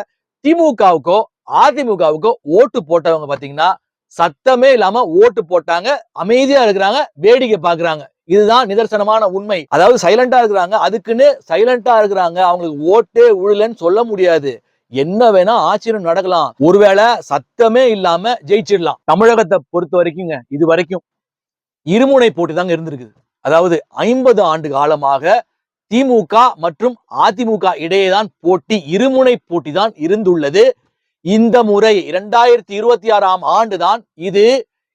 திமுகவுக்கோ அதிமுகவுக்கோ ஓட்டு போட்டவங்க பாத்தீங்கன்னா சத்தமே இல்லாம ஓட்டு போட்டாங்க, அமைதியா இருக்கிறாங்க, வேடிக்கை பாக்குறாங்க. இதுதான் நிதர்சனமான உண்மை. அதாவது சைலண்டா இருக்கிறாங்க, அதுக்குன்னு சைலண்டா இருக்கிறாங்க, அவங்களுக்கு ஓட்டே உழலன்னு சொல்ல முடியாது. என்ன வேணா ஆச்சரியம் நடக்கலாம். ஒருவேளை சத்தமே இல்லாம ஜெயிச்சிடலாம். தமிழகத்தை பொறுத்த வரைக்குங்க இது வரைக்கும் இருமுனை போட்டி தாங்க இருந்திருக்குது. அதாவது 50 ஆண்டு காலமாக திமுக மற்றும் அதிமுக இடையேதான் போட்டி, இருமுனை போட்டி தான் இருந்துள்ளது. இந்த முறை 2026ஆம் ஆண்டுதான் இது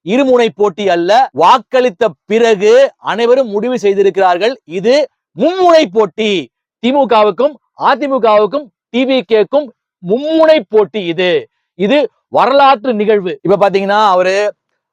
இருமுனை போட்டி அல்ல. வாக்களித்த பிறகு அனைவரும் முடிவு செய்திருக்கிறார்கள் இது மும்முனை போட்டி. திமுகவுக்கும் அதிமுகவுக்கும் டிவிகேக்கும் மும்முனை போட்டி. இது வரலாற்று நிகழ்வு. இப்ப பாத்தீங்கன்னா அவரு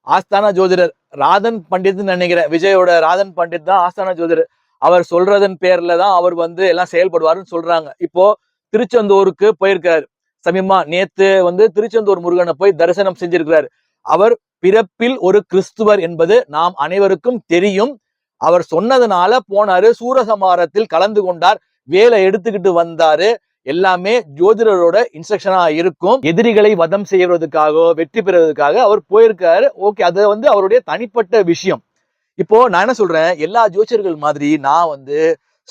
ஆஸ்தான ஜோதிடர் ராதன் பண்டித் நினைக்கிறேன், விஜயோட ராதன் பண்டித் தான் ஆஸ்தான ஜோதிடர். அவர் சொல்றதன் பேர்ல தான் அவர் வந்து எல்லாம் செயல்படுவாருன்னு சொல்றாங்க. இப்போ திருச்செந்தூருக்கு போயிருக்காரு. சமீபமா நேத்து வந்து திருச்செந்தூர் முருகனை போய் தரிசனம் செஞ்சிருக்கிறார். அவர் பிறப்பில் ஒரு கிறிஸ்துவர் என்பது நாம் அனைவருக்கும் தெரியும். அவர் சொன்னதுனால போனாரு, சூரசம்ஹாரத்தில் கலந்து கொண்டார், வேலை எடுத்துக்கிட்டு வந்தாரு. எல்லாமே ஜோதிடரோட இன்ஸ்ட்ரக்ஷனா இருக்கும். எதிரிகளை வதம் செய்வதற்காக வெற்றி பெறுவதற்காக அவர் போயிருக்காரு. ஓகே, அது வந்து அவருடைய தனிப்பட்ட விஷயம். இப்போ நான் என்ன சொல்றேன், எல்லா ஜோதிடர்கள் மாதிரி நான் வந்து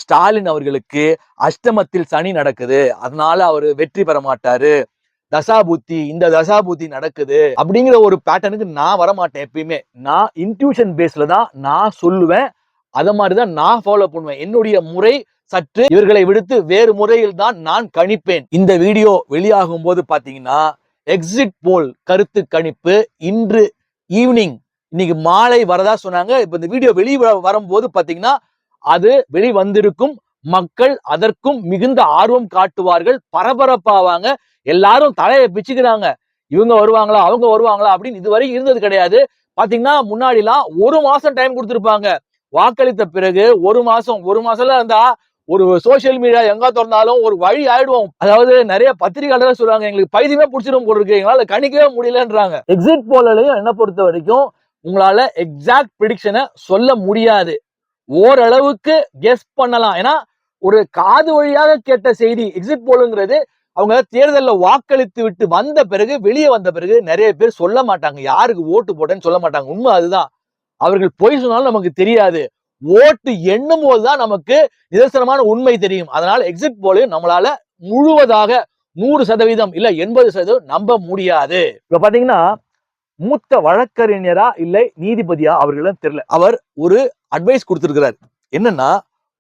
ஸ்டாலின் அவர்களுக்கு அஷ்டமத்தில் சனி நடக்குது, அதனால அவர் வெற்றி பெற மாட்டாரு, தசாபுத்தி இந்த தசாபுத்தி நடக்குது அப்படிங்கிற ஒரு பேட்டர்னுக்கு நான் வரமாட்டேன். எப்பயுமே நான் இன்ட்யூஷன் பேஸ்ல தான் நான் சொல்லுவேன். அத மாதிரிதான் நான் ஃபாலோ பண்ணுவேன். என்னுடைய முறை சற்று இவர்களை விடுத்து வேறு முறையில் தான் நான் கணிப்பேன். இந்த வீடியோ வெளியாகும் போது பாத்தீங்கன்னா எக்ஸிட் போல் கருத்து கணிப்பு இன்று ஈவினிங், இன்னைக்கு மாலை வரதா சொன்னாங்க. இப்ப இந்த வீடியோ வெளியே வரும்போது பாத்தீங்கன்னா அது வெளி வந்திருக்கும். மக்கள் அதற்கும் மிகுந்த ஆர்வம் காட்டுவார்கள், பரபரப்பாவாங்க. எல்லாரும் தலையை பிச்சுக்கிறாங்க. இவங்க வருவாங்களா அவங்க வருவாங்களா அப்படின்னு இதுவரை இருந்தது கிடையாது. பாத்தீங்கன்னா முன்னாடி எல்லாம் 1 மாசம் டைம் கொடுத்திருப்பாங்க. வாக்களித்த பிறகு 1 மாசம்ல இருந்தா ஒரு சோசியல் மீடியா எங்க திறந்தாலும் ஒரு வழி ஆயிடுவோம். அதாவது நிறைய பத்திரிகையாளர் சொல்றாங்க, எங்களுக்கு பைத்தியமே பிடிச்சிடும் போல இருக்கு, எங்களால கணிக்கவே முடியலன்றாங்க. எக்ஸிட் போலலையும் என்ன பொறுத்த வரைக்கும் உங்களால எக்ஸாக்ட் ப்ரெடிக்ஷனை சொல்ல முடியாது. ஓரளவுக்கு கெஸ் பண்ணலாம். ஏன்னா ஒரு காது வழியாக கேட்ட செய்தி எக்ஸிட் போலுங்கிறது அவங்க தேர்தலில் வாக்களித்து விட்டு வந்த பிறகு வெளியே வந்த பிறகு நிறைய பேர் சொல்ல மாட்டாங்க, யாருக்கு ஓட்டு போட்டேன்னு சொல்ல மாட்டாங்க. உண்மை அதுதான். அவர்கள் பொய் சொன்னாலும் நமக்கு தெரியாது. ஓட்டு எண்ணும் போதுதான் நமக்கு நிதர்சனமான உண்மை தெரியும். அதனால எக்ஸிட் போல நம்மளால முழுவதாக 100% இல்ல 80% நம்ப முடியாது. இப்ப பாத்தீங்கன்னா மூத்த வழக்கறிஞரா இல்லை நீதிபதியா அவர்களும் தெரியல. அவர் ஒரு அட்வைஸ் கொடுத்திருக்கிறார். என்னன்னா,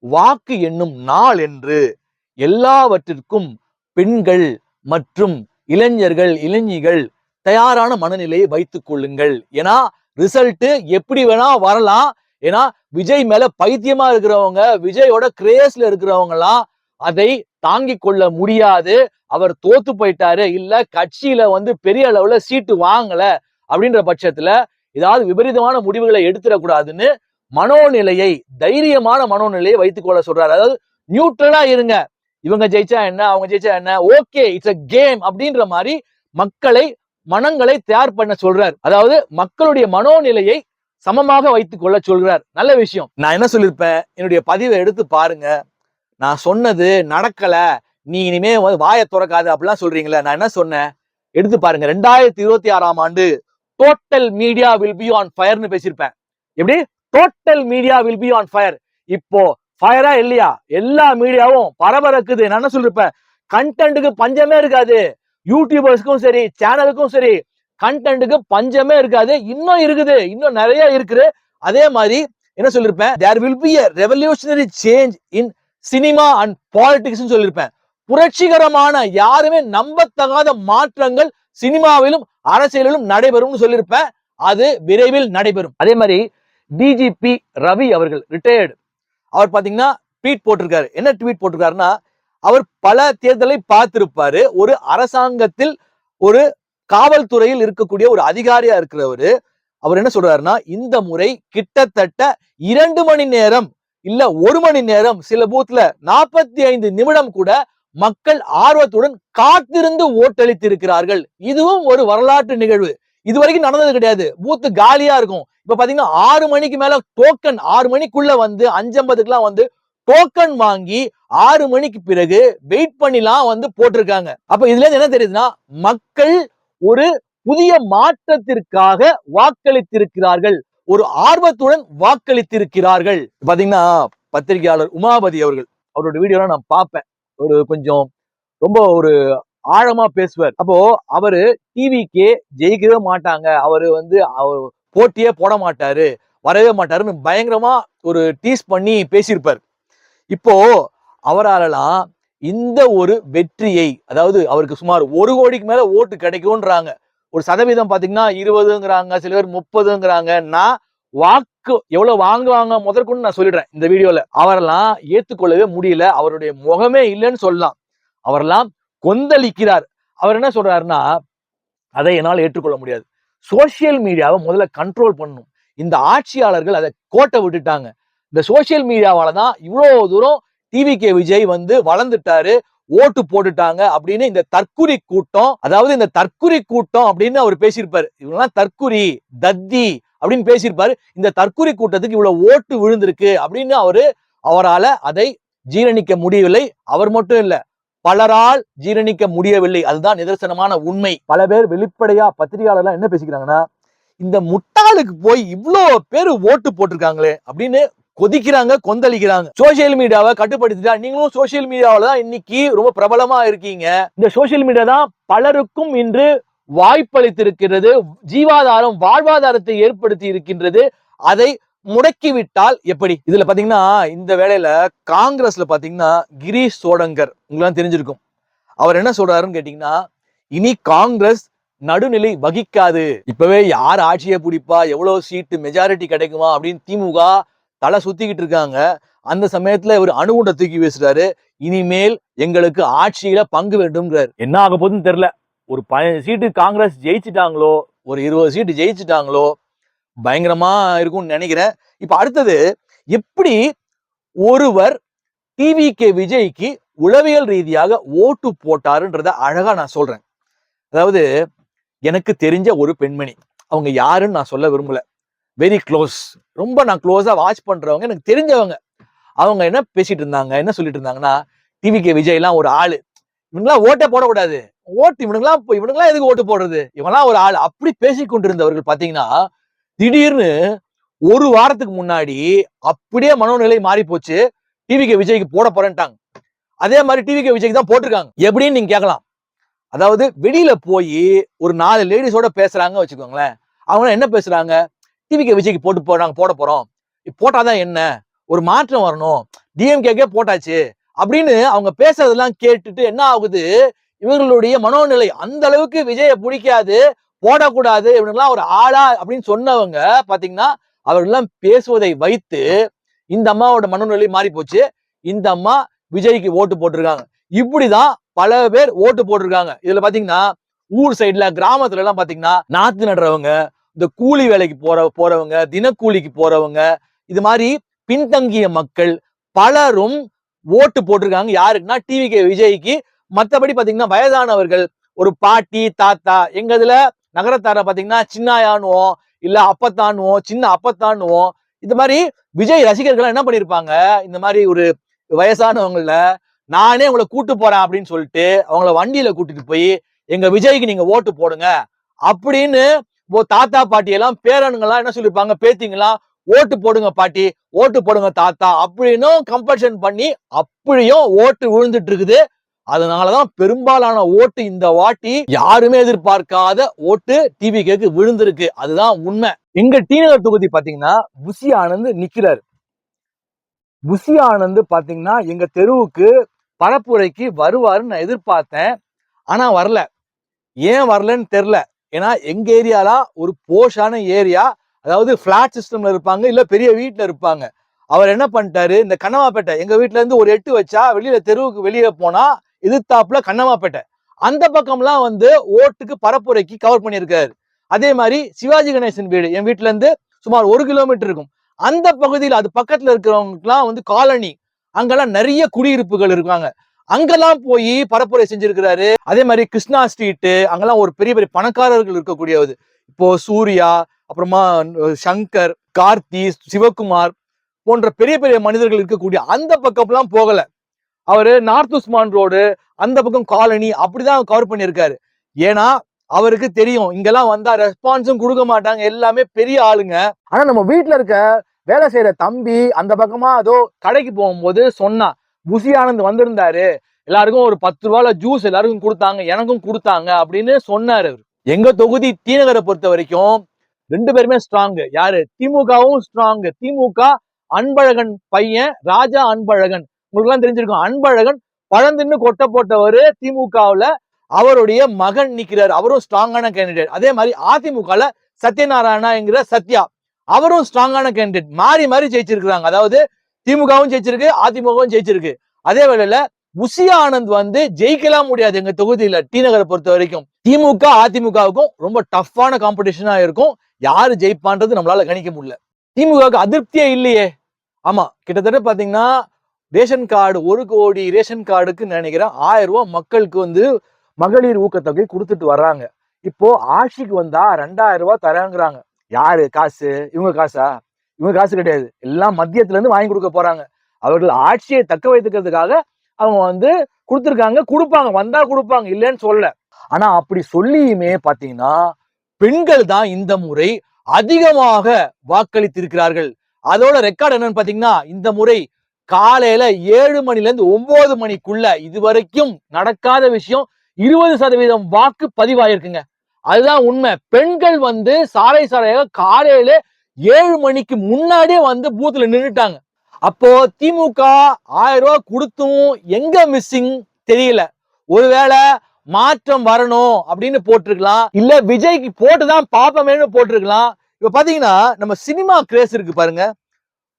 வாக்கு எண்ணும் நாள் என்று எல்லாவற்றிற்கும் பெண்கள் மற்றும் இளைஞர்கள் இளைஞிகள் தயாரான மனநிலையை வைத்துக் கொள்ளுங்கள். ஏன்னா ரிசல்ட் எப்படி வேணா வரலாம். ஏன்னா விஜய் மேல பைத்தியமா இருக்கிறவங்க, விஜயோட கிரேஸ்ல இருக்கிறவங்க எல்லாம் அதை தாங்கிக் கொள்ள முடியாது. அவர் தோத்து போயிட்டாரு, இல்ல கட்சியில பெரிய அளவுல சீட்டு வாங்கல அப்படின்ற பட்சத்துல ஏதாவது விபரீதமான முடிவுகளை எடுத்துடக்கூடாதுன்னு மனோநிலையை, தைரியமான மனோநிலையை வைத்துக் கொள்ள சொல்றாரு. அதாவது நியூட்ரலா இருங்க, இவங்க ஜெயிச்சா என்ன அவங்க ஜெயிச்சா என்ன, ஓகே இட்ஸ் a கேம் அப்படின்ற மாதிரி மனங்களை தயார் பண்ண சொல்றார். அதாவது மக்களுடைய மனோநிலையை சமமாக வைத்துக் கொள்ள சொல்றார். நல்ல விஷயம். நான் என்ன சொல்லியிருப்பேன், என்னுடைய பதிவை எடுத்து பாருங்க. நான் சொன்னது நடக்கல, நீ இனிமே வாயை துறக்காது அப்படிலாம் சொல்றீங்களே, நான் என்ன சொன்னேன் எடுத்து பாருங்க. 2026ஆம் ஆண்டு total media will be on ஃபயர்னு பேசியிருப்பேன். எப்படி total media will be on fire. இப்போ ஃபயரா இல்லையா? எல்லா மீடியாவும் பரபரக்குது. நான் என்ன சொல்லிருப்பேன், கண்டென்ட்டுக்கு பஞ்சமே இருக்காது. யூடியூபர்ஸ்க்கும் சரி சேனலுக்கும் சரி கண்டென்ட்டுக்கு பஞ்சமே இருக்காது. இன்னும் இருக்குது, இன்னும் நிறைய இருக்குது. அதே மாதிரி என்ன சொல்லிருப்பேன், there will be a revolutionary change in cinema and politics சொல்லிருப்பேன். புரட்சிகரமான யாருமே நம்பத்தகாத மாற்றங்கள் சினிமாவிலும் அரசியலிலும் நடைபெறும் சொல்லியிருப்பேன். அது விரைவில் நடைபெறும். அதே மாதிரி டிஜிபி ரவி அவர்கள் ரிட்டையர்டு, அவர் பாத்தீங்கன்னா ட்வீட் போட்டிருக்காரு. என்ன ட்வீட் போட்டிருக்காருன்னா, அவர் பல தேர்தலை பார்த்திருப்பாரு. ஒரு அரசாங்கத்தில் ஒரு காவல்துறையில் இருக்கக்கூடிய ஒரு அதிகாரியா இருக்கிறவரு. அவர் என்ன சொல்றாருன்னா, இந்த முறை கிட்டத்தட்ட 2 மணி நேரம் இல்ல 1 மணி நேரம், சில பூத்ல 45 நிமிடம் கூட மக்கள் ஆர்வத்துடன் காத்திருந்து ஓட்டளித்திருக்கிறார்கள். இதுவும் ஒரு வரலாற்று நிகழ்வு. இதுவரைக்கும் நடந்தது கிடையாது. பூத்து காலியா இருக்கும். இப்ப பாத்தீங்கன்னா 6 மணிக்கு மேல டோக்கன், 6 மணிக்குள்ள 5:50க்குலாம் டோக்கன் வாங்கி 6 மணிக்கு பிறகு வெயிட் பண்ணிலாம் போட்டிருக்காங்க. அப்ப இதுல இருந்து என்ன தெரியுதுன்னா, மக்கள் ஒரு புதிய மாற்றத்திற்காக வாக்களித்திருக்கிறார்கள், ஒரு ஆர்வத்துடன் வாக்களித்திருக்கிறார்கள். பாத்தீங்கன்னா பத்திரிகையாளர் உமாபதி அவரோட வீடியோலாம் நான் பார்ப்பேன். ஒரு கொஞ்சம் ரொம்ப ஒரு ஆழமா பேசுவார். அப்போ அவரு டிவிக்கே ஜெயிக்கவே மாட்டாங்க, அவரு அவர் போட்டியே போட மாட்டாரு, வரவே மாட்டாருன்னு பயங்கரமா ஒரு டீஸ் பண்ணி பேசியிருப்பார். இப்போ அவராலலாம் இந்த ஒரு வெற்றியை, அதாவது அவருக்கு சுமார் 1 கோடிக்கு மேல ஓட்டு கிடைக்கும்ன்றாங்க. ஒரு சதவீதம் பாத்தீங்கன்னா 20ங்கிறாங்க, சில பேர் 30ங்கிறாங்க. நான் வாக்கு எவ்வளவு வாங்குவாங்க முதற்கொண்டு நான் சொல்லிடுறேன் இந்த வீடியோல. அவரெல்லாம் ஏத்துக்கொள்ளவே முடியல, அவருடைய முகமே இல்லைன்னு சொல்லலாம். அவரெல்லாம் கொந்தளிக்கிறார். அவர் என்ன சொல்றாருன்னா, அதை என்னால் ஏற்றுக்கொள்ள முடியாது. சோசியல் மீடியாவை முதல்ல கண்ட்ரோல் பண்ணணும். இந்த ஆட்சியாளர்கள் அதை கோட்டை விட்டுட்டாங்க. இந்த சோசியல் மீடியாவால தான் இவ்வளவு தூரம் டிவிகே விஜய் வளர்ந்துட்டாரு, ஓட்டு போட்டுட்டாங்க அப்படின்னு இந்த தற்குறி கூட்டம், அதாவது இந்த தற்குறி கூட்டம் அப்படின்னு அவர் பேசியிருப்பாரு. இவங்கெல்லாம் தற்குறி தத்தி அப்படின்னு பேசியிருப்பாரு. இந்த தற்குறி கூட்டத்துக்கு இவ்வளவு ஓட்டு விழுந்திருக்கு அப்படின்னு அவரால அதை ஜீரணிக்க முடியவில்லை. அவர் மட்டும் இல்ல, பலரால் ஜீரணிக்க முடியவில்லை. அதுதான் நிதர்சனமான உண்மை. பல பேர் வெளிப்படையா பத்திரிகையாளர்லாம் என்ன பேசிக்கிறாங்கன்னா, இந்த முட்டாளுக்கு போய் இவ்வளோ பேர் ஓட்டு போட்டிருக்காங்களே அப்படின்னு கொதிக்கிறாங்க, கொந்தளிக்கிறாங்க. சோசியல் மீடியாவை கட்டுப்படுத்திட்டா நீங்களும் சோசியல் மீடியாவில தான் இன்னைக்கு ரொம்ப பிரபலமா இருக்கீங்க. இந்த சோசியல் மீடியா தான் பலருக்கும் இன்று வாய்ப்பளித்திருக்கிறது, ஜீவாதாரம், வாழ்வாதாரத்தை ஏற்படுத்தி இருக்கின்றது. அதை முடக்கிவிட்டால் எப்படி? இதுல பாத்தீங்கன்னா இந்த வேளையில காங்கிரஸ்ல பாத்தீங்கன்னா கிரீஷ் சோடங்கர் உங்களுக்கு தெரிஞ்சிருக்கும். அவர் என்ன சொல்றாருன்னு கேட்டீங்கன்னா, இனி காங்கிரஸ் நடுநிலை வகிக்காது. இப்பவே யார் ஆட்சியை பிடிப்பா, எவ்வளவு சீட்டு மெஜாரிட்டி கிடைக்குமா அப்படின்னு திமுக தலை சுத்திக்கிட்டு இருக்காங்க. அந்த சமயத்துல இவர் அணுகுண்ட தூக்கி வீசுறாரு. இனிமேல் எங்களுக்கு ஆட்சியில பங்கு வேண்டும்ங்கிறார். என்ன ஆக போகுதுன்னு தெரியல. ஒரு 15 சீட்டு காங்கிரஸ் ஜெயிச்சுட்டாங்களோ, ஒரு 20 சீட்டு ஜெயிச்சுட்டாங்களோ, பயங்கரமா இருக்கும்னு நினைக்கிறேன். இப்ப அடுத்தது, எப்படி ஒருவர் டிவிகே விஜய்க்கு உளவியல் ரீதியாக ஓட்டு போட்டாருன்றத அழகா நான் சொல்றேன். அதாவது எனக்கு தெரிஞ்ச ஒரு பெண்மணி, அவங்க யாருன்னு நான் சொல்ல விரும்பல, வெரி க்ளோஸ், ரொம்ப நான் க்ளோஸா வாட்ச் பண்றவங்க, எனக்கு தெரிஞ்சவங்க. அவங்க என்ன பேசிட்டு இருந்தாங்க, என்ன சொல்லிட்டு இருந்தாங்கன்னா, டிவிகே விஜய் எல்லாம் ஒரு ஆளு, இவங்கெல்லாம் ஓட்டே போடக்கூடாது, ஓட்டு இவனுங்கெல்லாம் எதுக்கு ஓட்டு போடுறது, இவங்கெல்லாம் ஒரு ஆள், அப்படி பேசிக் கொண்டிருந்தவர்கள் பாத்தீங்கன்னா திடீர்னு ஒரு வாரத்துக்கு முன்னாடி அப்படியே மனோநிலை மாறி போச்சு. டிவிகே விஜய்க்கு போட போறேன்ட்டாங்க. அதே மாதிரி டிவிகே விஜய்க்கு தான் போட்டிருக்காங்க. எப்படின்னு நீங்க கேட்கலாம். அதாவது வெளியில போய் ஒரு 4 லேடிஸோட பேசுறாங்க வச்சுக்கோங்களேன். அவங்க என்ன பேசுறாங்க, டிவிகே விஜய்க்கு போட போறோம், போட்டாதான் என்ன, ஒரு மாற்றம் வரணும், டிஎம்கே போட்டாச்சு அப்படின்னு அவங்க பேசுறதெல்லாம் கேட்டுட்டு என்ன ஆகுது, இவர்களுடைய மனோநிலை அந்த அளவுக்கு விஜயை பிடிக்காது, போடக்கூடாது, இவனுங்கெல்லாம் ஒரு ஆளா அப்படின்னு சொன்னவங்க பாத்தீங்கன்னா அவர்கள்லாம் பேசுவதை வைத்து இந்த அம்மாவோட மனநிலை மாறி போச்சு. இந்த அம்மா விஜய்க்கு ஓட்டு போட்டிருக்காங்க. இப்படிதான் பல பேர் ஓட்டு போட்டிருக்காங்க. இதுல பாத்தீங்கன்னா ஊர் சைடுல, கிராமத்துல எல்லாம் பாத்தீங்கன்னா நாத்து நடுறவங்க, இந்த கூலி வேலைக்கு போறவங்க, தினக்கூலிக்கு போறவங்க, இது மாதிரி பின்தங்கிய மக்கள் பலரும் ஓட்டு போட்டிருக்காங்க. யாருக்குன்னா டிவிகே விஜய்க்கு. மத்தபடி பாத்தீங்கன்னா வயதானவர்கள், ஒரு பாட்டி தாத்தா, எங்க இதுல நகரத்தார பாத்தீங்கன்னா சின்னாயானுவோம், இல்ல அப்பத்தானுவோம், சின்ன அப்பத்தானுவோம். இந்த மாதிரி விஜய் ரசிகர்கள் என்ன பண்ணிருப்பாங்க, இந்த மாதிரி ஒரு வயசானவங்கள நானே உங்களை கூட்டு போறேன் அப்படின்னு சொல்லிட்டு அவங்கள வண்டியில கூட்டிட்டு போய் எங்க விஜய்க்கு நீங்க ஓட்டு போடுங்க அப்படின்னு தாத்தா பாட்டி எல்லாம் பேரனுங்கெல்லாம் என்ன சொல்லிருப்பாங்க, பேத்திங்கெல்லாம் ஓட்டு போடுங்க பாட்டி, ஓட்டு போடுங்க தாத்தா அப்படின்னு கம்பல்ஷன் பண்ணி அப்படியும் ஓட்டு விழுந்துட்டு இருக்குது. அதனாலதான் பெரும்பாலான ஓட்டு இந்த வாட்டி யாருமே எதிர்பார்க்காத ஓட்டு டிவிகேக்கு விழுந்திருக்கு. அதுதான் உண்மை. எங்க டிநகர் தொகுதி பாத்தீங்கன்னா புஷி ஆனந்த் நிக்கிறாரு. புஷி ஆனந்த் பாத்தீங்கன்னா எங்க தெருவுக்கு பரப்புரைக்கு வருவாருன்னு நான் எதிர்பார்த்தேன். ஆனா வரல. ஏன் வரலன்னு தெரியல. ஏன்னா எங்க ஏரியால ஒரு போஷான ஏரியா, அதாவது பிளாட் சிஸ்டம்ல இருப்பாங்க, இல்ல பெரிய வீட்டுல இருப்பாங்க. அவர் என்ன பண்ணிட்டாரு, இந்த கண்ணமாப்பேட்டை, எங்க வீட்டுல இருந்து ஒரு 8 வச்சா வெளியில தெருவுக்கு வெளியே போனா எதிர்த்தாப்புல கண்ணமாப்பேட்டை, அந்த பக்கம்லாம் ஓட்டுக்கு பரப்புரைக்கு கவர் பண்ணியிருக்காரு. அதே மாதிரி சிவாஜி கணேசன் வீடு என் வீட்டுல இருந்து சுமார் 1 கிலோமீட்டர் இருக்கும். அந்த பகுதியில் அது பக்கத்துல இருக்கிறவங்களுக்குலாம் காலனி, அங்கெல்லாம் நிறைய குடியிருப்புகள் இருக்காங்க, அங்கெல்லாம் போய் பரப்புரை செஞ்சிருக்கிறாரு. அதே மாதிரி கிருஷ்ணா ஸ்ட்ரீட், அங்கெல்லாம் ஒரு பெரிய பெரிய பணக்காரர்கள் இருக்கக்கூடியது. இப்போ சூர்யா, அப்புறமா சங்கர், கார்த்தி, சிவகுமார் போன்ற பெரிய பெரிய மனிதர்கள் இருக்கக்கூடிய அந்த பக்கம்லாம் போகல. அவரு நார்த் உஸ்மான் ரோடு, அந்த பக்கம் காலனி, அப்படிதான் கவர் பண்ணியிருக்காரு. ஏன்னா அவருக்கு தெரியும் இங்கெல்லாம் வந்தா ரெஸ்பான்ஸும் கொடுக்க மாட்டாங்க, எல்லாமே பெரிய ஆளுங்க. ஆனா நம்ம வீட்டுல இருக்க வேலை செய்யற தம்பி அந்த பக்கமா ஏதோ கடைக்கு போகும்போது சொன்னா, புஷி ஆனந்த் வந்திருந்தாரு, எல்லாருக்கும் ஒரு 10 ரூபாயில ஜூஸ் எல்லாருக்கும் கொடுத்தாங்க, எனக்கும் கொடுத்தாங்க அப்படின்னு சொன்னாரு. எங்க தொகுதி டிநகரை பொறுத்த வரைக்கும் 2 பேருமே ஸ்ட்ராங். யாரு, திமுகவும் ஸ்ட்ராங். திமுக அன்பழகன் பையன் ராஜா அன்பழகன், உங்களுக்கு எல்லாம் தெரிஞ்சிருக்கும். அன்பழகன் பழந்தின்னு கொட்ட போட்டவரு திமுகவுல, அவருடைய மகன் நிக்கிறார், அவரும் ஸ்ட்ராங்கான கேண்டிடேட். அதே மாதிரி அதிமுகல சத்யநாராயணா என்கிற சத்யா, அவரும் ஸ்ட்ராங்கான கேண்டிடேட். மாறி மாறி ஜெயிச்சிருக்காங்க. அதாவது திமுகவும் ஜெயிச்சிருக்கு, அதிமுகவும் ஜெயிச்சிருக்கு. அதே வேளையில புஷி ஆனந்த் ஜெயிக்கலாம் முடியாது எங்க தொகுதியில டிநகரை பொறுத்த வரைக்கும். திமுக அதிமுகவுக்கும் ரொம்ப டஃப்பான காம்படிஷனா இருக்கும். யாரு ஜெயிப்பான்றது நம்மளால கணிக்க முடியல. திமுகவுக்கு அதிருப்தியே இல்லையே. ஆமா, கிட்டத்தட்ட பாத்தீங்கன்னா ரேஷன் கார்டு 1 கோடி ரேஷன் கார்டுக்கு நினைக்கிறேன் 1000 ரூபாய் மக்களுக்கு மகளிர் ஊக்கத்தொகை கொடுத்துட்டு வர்றாங்க. இப்போ ஆட்சிக்கு வந்தா 2000 ரூபாய் தராங்கிறாங்க. யாரு காசு, இவங்க காசா? இவங்க காசு கிடையாது, எல்லாம் மத்தியத்துல இருந்து வாங்கி கொடுக்க போறாங்க. அவர்கள் ஆட்சியை தக்க வைத்துக்கிறதுக்காக அவங்க கொடுத்துருக்காங்க, கொடுப்பாங்க, வந்தா கொடுப்பாங்க, இல்லைன்னு சொல்ல. ஆனா அப்படி சொல்லியுமே பாத்தீங்கன்னா பெண்கள் தான் இந்த முறை அதிகமாக வாக்களித்திருக்கிறார்கள். அதோட ரெக்கார்டு என்னன்னு பாத்தீங்கன்னா இந்த முறை காலையில 7 மணில இருந்து 9 மணிக்குள்ள இதுவரைக்கும் நடக்காத விஷயம் 20% வாக்கு பதிவாயிருக்குங்க. அதுதான் உண்மை. பெண்கள் வந்து சாலை சாலையாக காலையில 7 மணிக்கு முன்னாடியே வந்து பூத்துல நின்றுட்டாங்க. அப்போ திமுக 1000 ரூபாய் கொடுத்தும் எங்க மிஸ்ஸிங் தெரியல. ஒருவேளை மாற்றம் வரணும் அப்படின்னு போட்டிருக்கலாம், இல்ல விஜய்க்கு போட்டுதான் பாப்பமேன்னு போட்டிருக்கலாம். இப்ப பாத்தீங்கன்னா நம்ம சினிமா கிரேஸ் இருக்கு பாருங்க.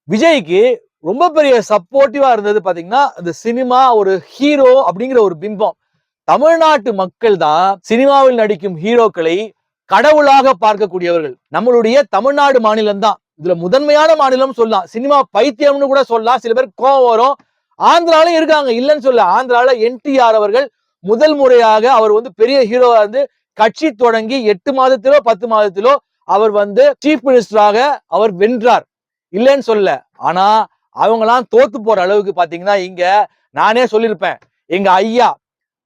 விஜய்க்கு ரொம்ப பெரிய சப்போர்ட்டிவா இருந்தது பாத்தீங்கன்னா இந்த சினிமா ஒரு ஹீரோ அப்படிங்கிற ஒரு பிம்பம். தமிழ்நாட்டு மக்கள் தான் சினிமாவில் நடிக்கும் ஹீரோக்களை கடவுளாக பார்க்கக்கூடியவர்கள். நம்மளுடைய தமிழ்நாடு மாநிலம் தான் இதுல முதன்மையான மாநிலம் சொல்லலாம். சினிமா பைத்தியம்னு கூட சொல்லலாம். சில பேர் கோவம் வரும். ஆந்திராலும் இருக்காங்க, இல்லைன்னு சொல்ல. ஆந்திரால என்டிஆர் அவர்கள் முதல் முறையாக அவர் வந்து பெரிய ஹீரோவா இருந்து கட்சி தொடங்கி 8 மாதத்திலோ 10 மாதத்திலோ அவர் வந்து சீஃப் மினிஸ்டராக அவர் வென்றார், இல்லைன்னு சொல்ல. ஆனா அவங்கலாம் தோத்து போற அளவுக்கு பாத்தீங்கன்னா இங்க நானே சொல்லியிருப்பேன். எங்க ஐயா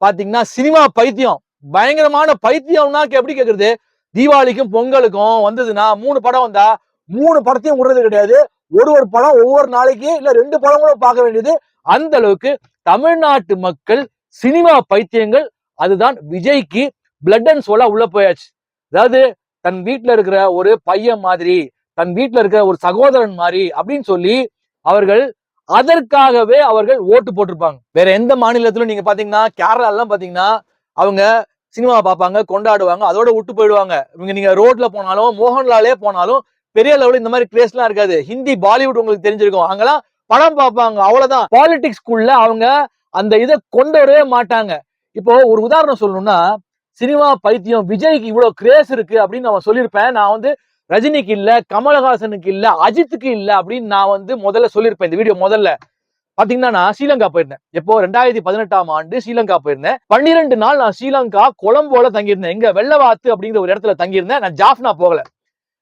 பாத்தீங்கன்னா சினிமா பைத்தியம், பயங்கரமான பைத்தியம்னா எப்படி கேக்குறது? தீபாவளிக்கும் பொங்கலுக்கும் வந்ததுன்னா 3 படம் வந்தா 3 படத்தையும் விடுறது கிடையாது. ஒரு படம் ஒவ்வொரு நாளைக்கு இல்ல 2 படம் கூட பார்க்க வேண்டியது. அந்த அளவுக்கு தமிழ்நாட்டு மக்கள் சினிமா பைத்தியங்கள். அதுதான் விஜய்க்கு பிளட் அண்ட் சோலா உள்ள போயாச்சு. அதாவது தன் வீட்டுல இருக்கிற ஒரு பையன் மாதிரி, தன் வீட்டுல இருக்கிற ஒரு சகோதரன் மாதிரி அப்படின்னு சொல்லி அவர்கள் அதற்காகவே அவர்கள் ஓட்டு போட்டிருப்பாங்க. வேற எந்த மாநிலத்திலும் நீங்க பாத்தீங்கன்னா கேரளா எல்லாம் பாத்தீங்கன்னா அவங்க சினிமா பார்ப்பாங்க, கொண்டாடுவாங்க, அதோட விட்டு போயிடுவாங்க. நீங்க ரோட்ல போனாலும் மோகன்லாலே போனாலும் பெரிய லெவலில் இந்த மாதிரி கிரேஸ் எல்லாம் இருக்காது. ஹிந்தி பாலிவுட் உங்களுக்கு தெரிஞ்சிருக்கும், அங்கெல்லாம் படம் பார்ப்பாங்க, அவ்வளவுதான். பாலிடிக்ஸ்குள்ள அவங்க அந்த இதை கொண்டு வரவே மாட்டாங்க. இப்போ ஒரு உதாரணம் சொல்லணும்னா சினிமா பைத்தியம் விஜய்க்கு இவ்வளவு கிரேஸ் இருக்கு அப்படின்னு நான் சொல்லியிருப்பேன். நான் வந்து ரஜினிக்கு இல்ல, கமலஹாசனுக்கு இல்ல, அஜித்துக்கு இல்ல அப்படின்னு நான் வந்து முதல்ல சொல்லியிருப்பேன். இந்த வீடியோ முதல்ல பாத்தீங்கன்னா நான் ஸ்ரீலங்கா போயிருந்தேன். எப்போ 2018ஆம் ஆண்டு ஸ்ரீலங்கா போயிருந்தேன். 12 நாள் நான் ஸ்ரீலங்கா கொலம்போல தங்கியிருந்தேன். எங்க வெள்ளவாத்து அப்படிங்கிற ஒரு இடத்துல தங்கியிருந்தேன். நான் ஜாஃப்னா போகல.